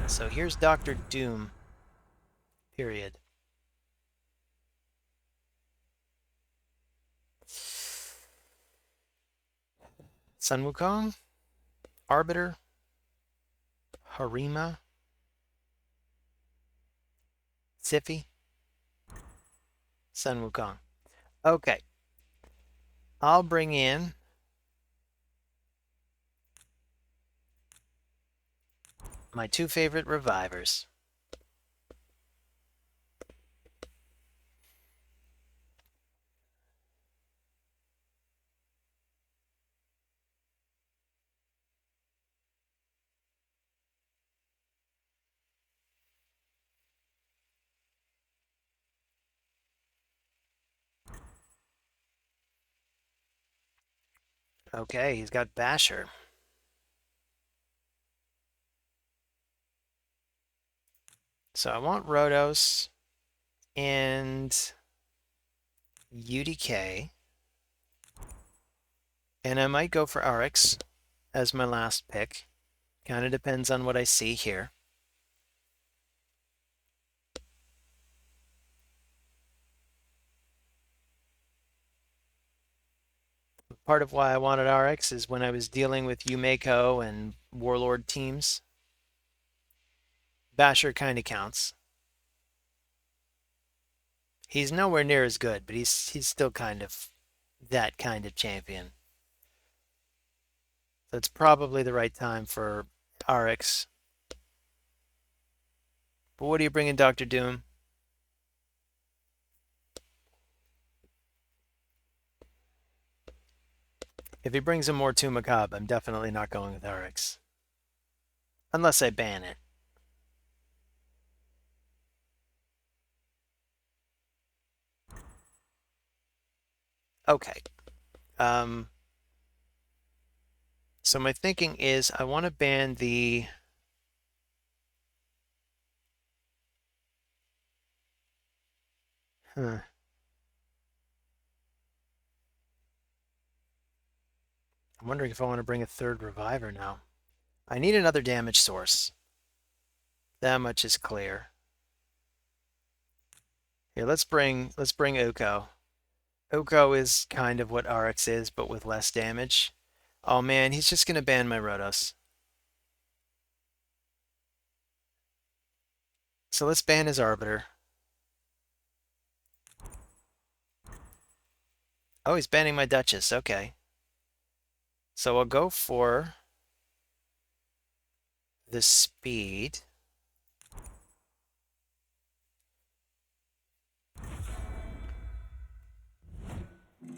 So here's Doctor Doom. Period. Sun Wukong, Arbiter, Harima, Siffy, Sun Wukong. Okay. I'll bring in my 2 favorite revivers. Okay, he's got Basher. So I want Rotos and UDK. And I might go for Arix as my last pick. Kind of depends on what I see here. Part of why I wanted Arix is when I was dealing with Yumeko and Warlord teams, Basher kind of counts. He's nowhere near as good, but he's still kind of that kind of champion. So it's probably the right time for Arix. But what do you bring in Doctor Doom? If he brings in more Tomb Macabre, I'm definitely not going with Arix. Unless I ban it. Okay. So my thinking is I want to ban the... I'm wondering if I want to bring a 3rd reviver now. I need another damage source. That much is clear. Here, let's bring Uko. Uko is kind of what Arix is, but with less damage. Oh man, he's just gonna ban my Rotos. So let's ban his Arbiter. Oh, he's banning my Duchess. Okay. So I'll go for the speed.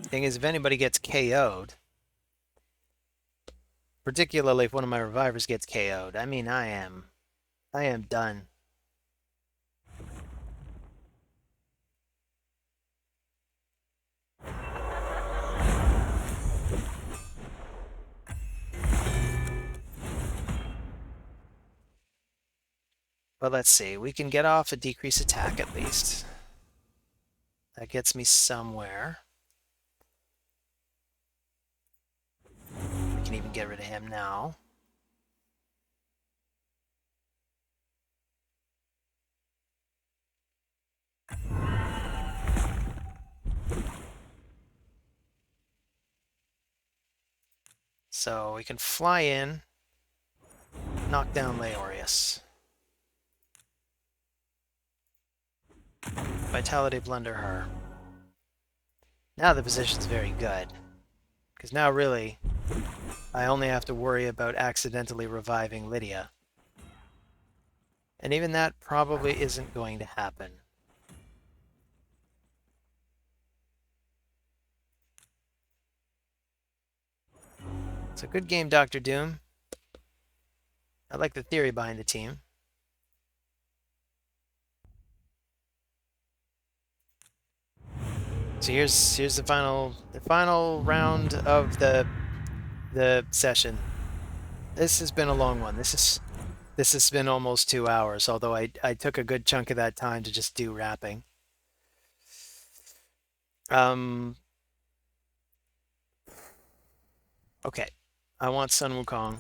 Thing is, if anybody gets KO'd, particularly if one of my revivers gets KO'd, I mean, I am done. But let's see, we can get off a decrease attack at least. That gets me somewhere. We can even get rid of him now. So we can fly in, knock down Leorius. Vitality Blunder her. Now the position's very good. Because now really, I only have to worry about accidentally reviving Lydia. And even that probably isn't going to happen. It's a good game, Doctor Doom. I like the theory behind the team. So here's the final round of the session. This has been a long one. This has been almost 2 hours, although I took a good chunk of that time to just do rapping. Okay. I want Sun Wukong.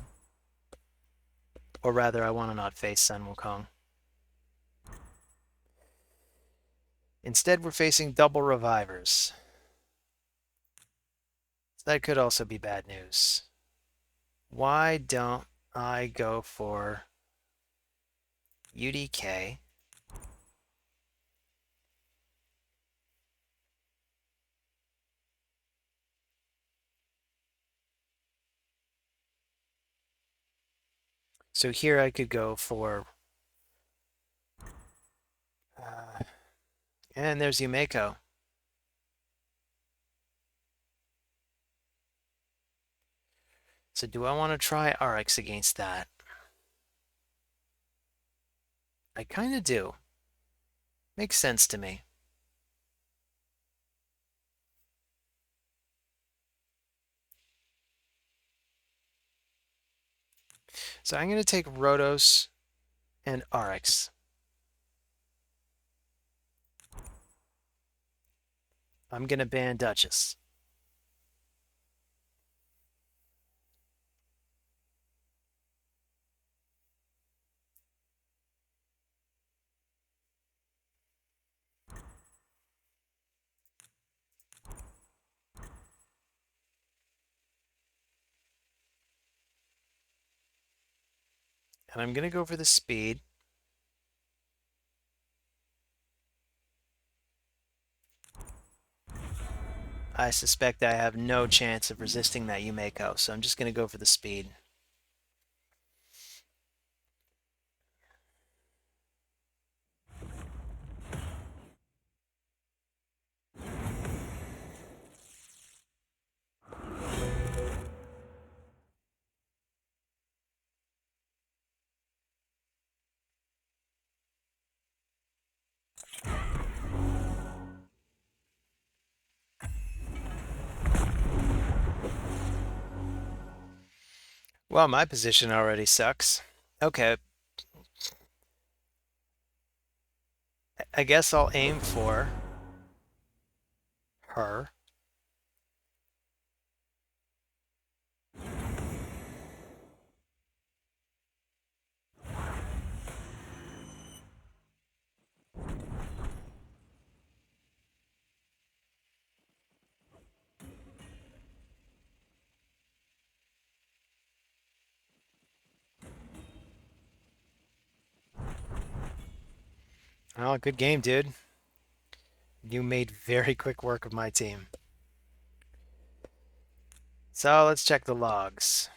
Or rather, I want to not face Sun Wukong. Instead, we're facing double revivers. So that could also be bad news. Why don't I go for UDK? So here I could go for... and there's Yumeko. So do I want to try Arix against that? I kind of do. Makes sense to me. So I'm going to take Rotos and Arix. I'm going to ban Duchess. And I'm going to go for the speed. I suspect I have no chance of resisting that Yumeko, so I'm just going to go for the speed. Well, my position already sucks. Okay. I guess I'll aim for her. Oh, good game, dude. You made very quick work of my team. So let's check the logs.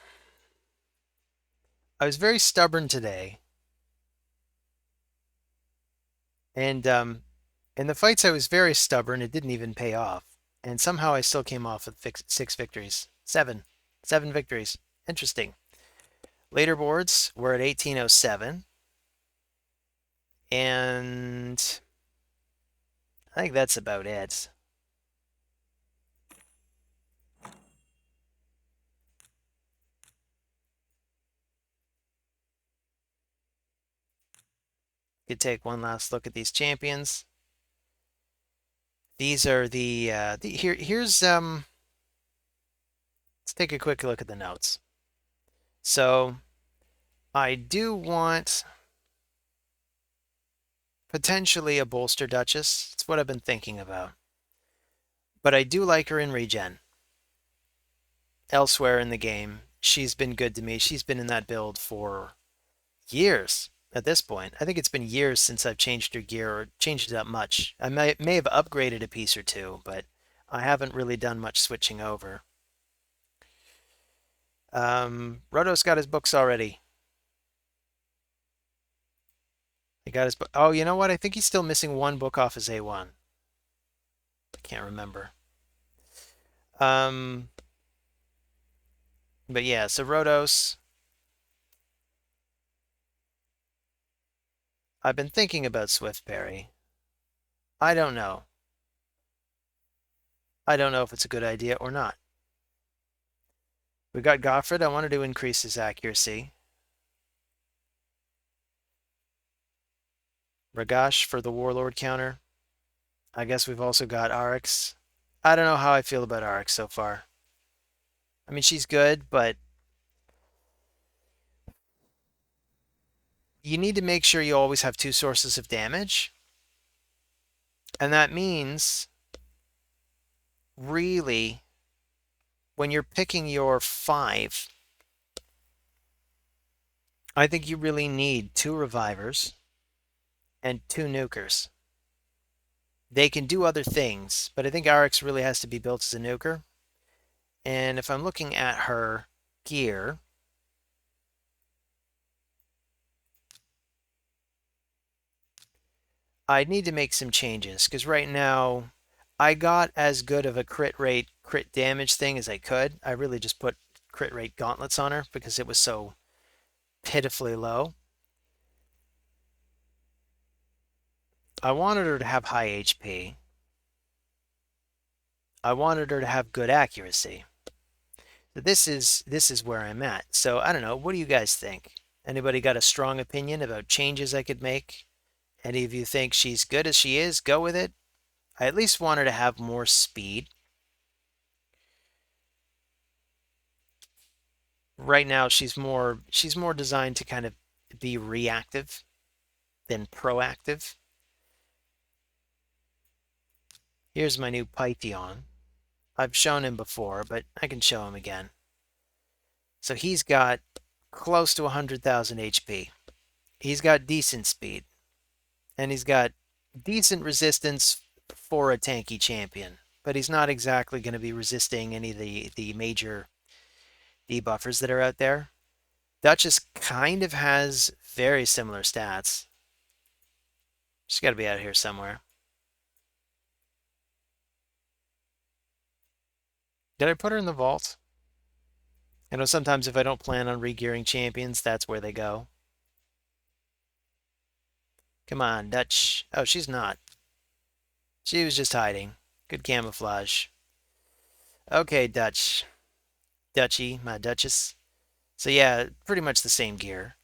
I was very stubborn today. And in the fights I was very stubborn. It didn't even pay off. And somehow I still came off with 6 victories. 7. 7 victories. Interesting. Leaderboards, we're at 1807. And I think that's about it. Could take one last look at these champions. These are here's let's take a quick look at the notes. So I do want potentially a bolster Duchess. It's what I've been thinking about. But I do like her in regen. Elsewhere in the game, she's been good to me. She's been in that build for years at this point. I think it's been years since I've changed her gear or changed it up much. I may have upgraded a piece or two, but I haven't really done much switching over. Roto's got his books already. He got his book. Oh, you know what? I think he's still missing one book off his A1. I can't remember. But yeah, so Rotos. I've been thinking about Swift Parry. I don't know. I don't know if it's a good idea or not. We got Goffred. I wanted to increase his accuracy. Ragash for the Warlord counter. I guess we've also got Arix. I don't know how I feel about Arix so far. I mean, she's good, but you need to make sure you always have two sources of damage. And that means, really, when you're picking your 5, I think you really need 2 revivers and 2 nukers. They can do other things, but I think Arix really has to be built as a nuker. And if I'm looking at her gear, I need to make some changes because right now I got as good of a crit rate, crit damage thing as I could. I really just put crit rate gauntlets on her because it was so pitifully low. I wanted her to have high HP. I wanted her to have good accuracy. So this is where I'm at. So I don't know. What do you guys think? Anybody got a strong opinion about changes I could make? Any of you think she's good as she is? Go with it. I at least want her to have more speed. Right now she's more designed to kind of be reactive than proactive. Here's my new Python. I've shown him before, but I can show him again. So he's got close to 100,000 HP. He's got decent speed. And he's got decent resistance for a tanky champion. But he's not exactly going to be resisting any of the major debuffers that are out there. Duchess kind of has very similar stats. She's got to be out here somewhere. Did I put her in the vault? I know sometimes if I don't plan on regearing champions, that's where they go. Come on, Dutch. Oh, she's not. She was just hiding. Good camouflage. Okay, Dutch. Dutchy, my Duchess. So yeah, pretty much the same gear.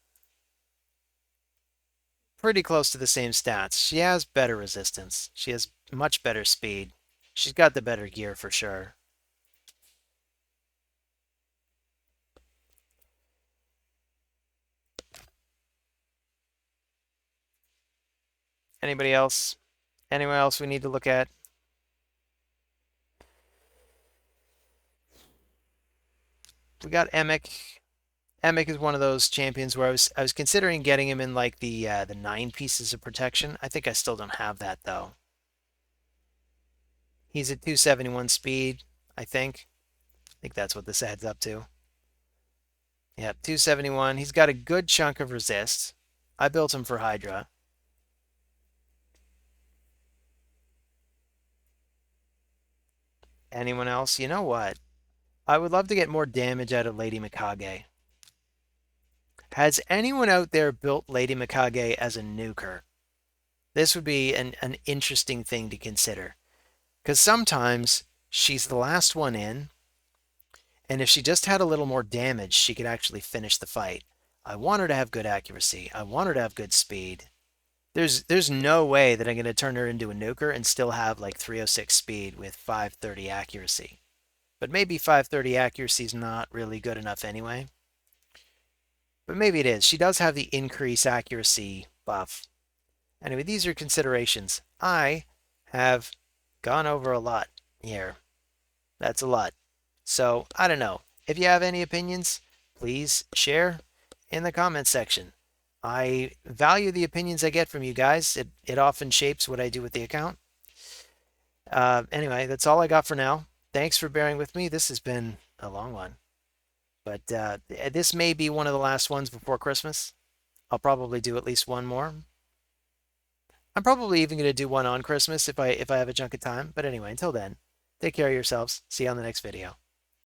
Pretty close to the same stats. She has better resistance. She has much better speed. She's got the better gear for sure. Anybody else? Anyone else we need to look at? We got Emic. Emic is one of those champions where I was considering getting him in like the 9 pieces of protection. I think I still don't have that though. He's at 271 speed, I think. I think that's what this adds up to. Yep, 271. He's got a good chunk of resist. I built him for Hydra. Anyone else? You know what? I would love to get more damage out of Lady Mikage. Has anyone out there built Lady Mikage as a nuker? This would be an interesting thing to consider. Because sometimes she's the last one in, and if she just had a little more damage, she could actually finish the fight. I want her to have good accuracy. I want her to have good speed. There's no way that I'm going to turn her into a nuker and still have like 306 speed with 530 accuracy. But maybe 530 accuracy is not really good enough anyway. But maybe it is. She does have the increase accuracy buff. Anyway, these are considerations. I have gone over a lot here. That's a lot. So, I don't know. If you have any opinions, please share in the comments section. I value the opinions I get from you guys. It often shapes what I do with the account. Anyway, that's all I got for now. Thanks for bearing with me. This has been a long one. But this may be one of the last ones before Christmas. I'll probably do at least one more. I'm probably even going to do one on Christmas if I have a chunk of time. But anyway, until then, take care of yourselves. See you on the next video.